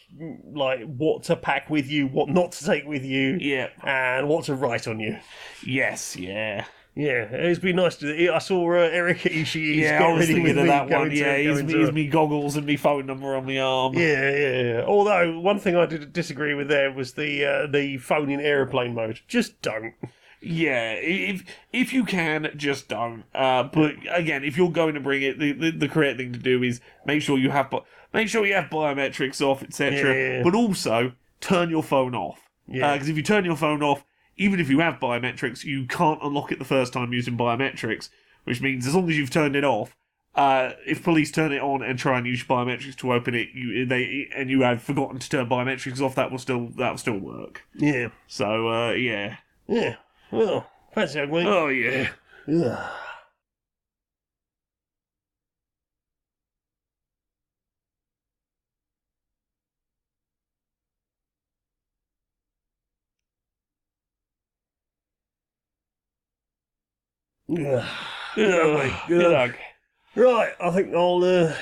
S3: what to pack with you, what not to take with you, and what to write on you.
S4: Yes, yeah.
S3: Yeah, it's been nice to. I saw Eric Ishii.
S4: Yeah, I was thinking of that one. Yeah, he's me goggles and me phone number on my arm.
S3: Yeah. Although one thing I did disagree with there was the phone in aeroplane mode. Just don't.
S4: Yeah, if you can, just don't. But again, if you're going to bring it, the correct thing to do is make sure you have biometrics off, etc.
S3: Yeah.
S4: But also turn your phone off.
S3: Yeah.
S4: Because if you turn your phone off, even if you have biometrics, you can't unlock it the first time using biometrics, which means as long as you've turned it off, if police turn it on and try and use biometrics to open it, and you have forgotten to turn biometrics off, that will still work.
S3: Yeah.
S4: So yeah.
S3: Yeah. Well, thanks, young mate.
S4: Oh yeah.
S3: Yeah.
S4: Good.
S3: Right, I think I'll go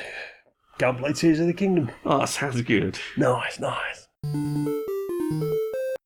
S3: and play Tears of the Kingdom.
S4: Oh, that sounds good.
S3: Nice.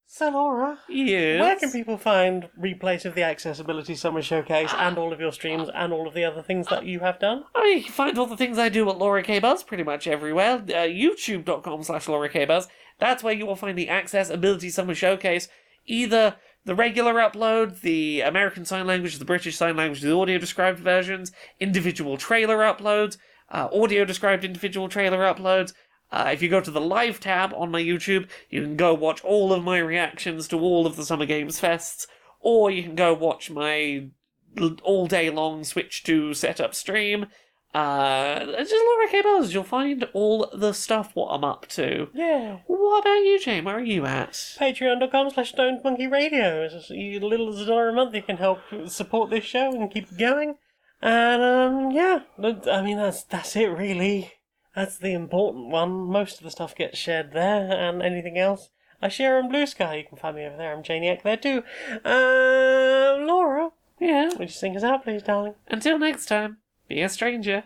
S1: So, Laura,
S2: Yes.
S1: where can people find replays of the Accessibility Summer Showcase and all of your streams and all of the other things that you have done?
S2: Oh, you can find all the things I do at Laura K. Buzz pretty much everywhere. YouTube.com/Laura K. Buzz. That's where you will find the Accessibility Summer Showcase. Either the regular upload, the American Sign Language, the British Sign Language, the audio-described versions, individual trailer uploads, audio-described individual trailer uploads. If you go to the live tab on my YouTube, you can go watch all of my reactions to all of the Summer Games Fests, or you can go watch my all-day-long Switch 2 setup stream. Just Laura K. Buzz, you'll find all the stuff what I'm up to.
S1: Yeah.
S2: What about you, Jane? Where are you at?
S1: Patreon.com/StonedMonkeyRadio. As little as $1 a month, you can help support this show and keep it going. And, yeah, I mean, that's it, really. That's the important one. Most of the stuff gets shared there, and anything else I share on Blue Sky. You can find me over there. I'm Janiac there too. Laura.
S2: Yeah?
S1: Would you sing us out, please, darling?
S2: Until next time, be a stranger.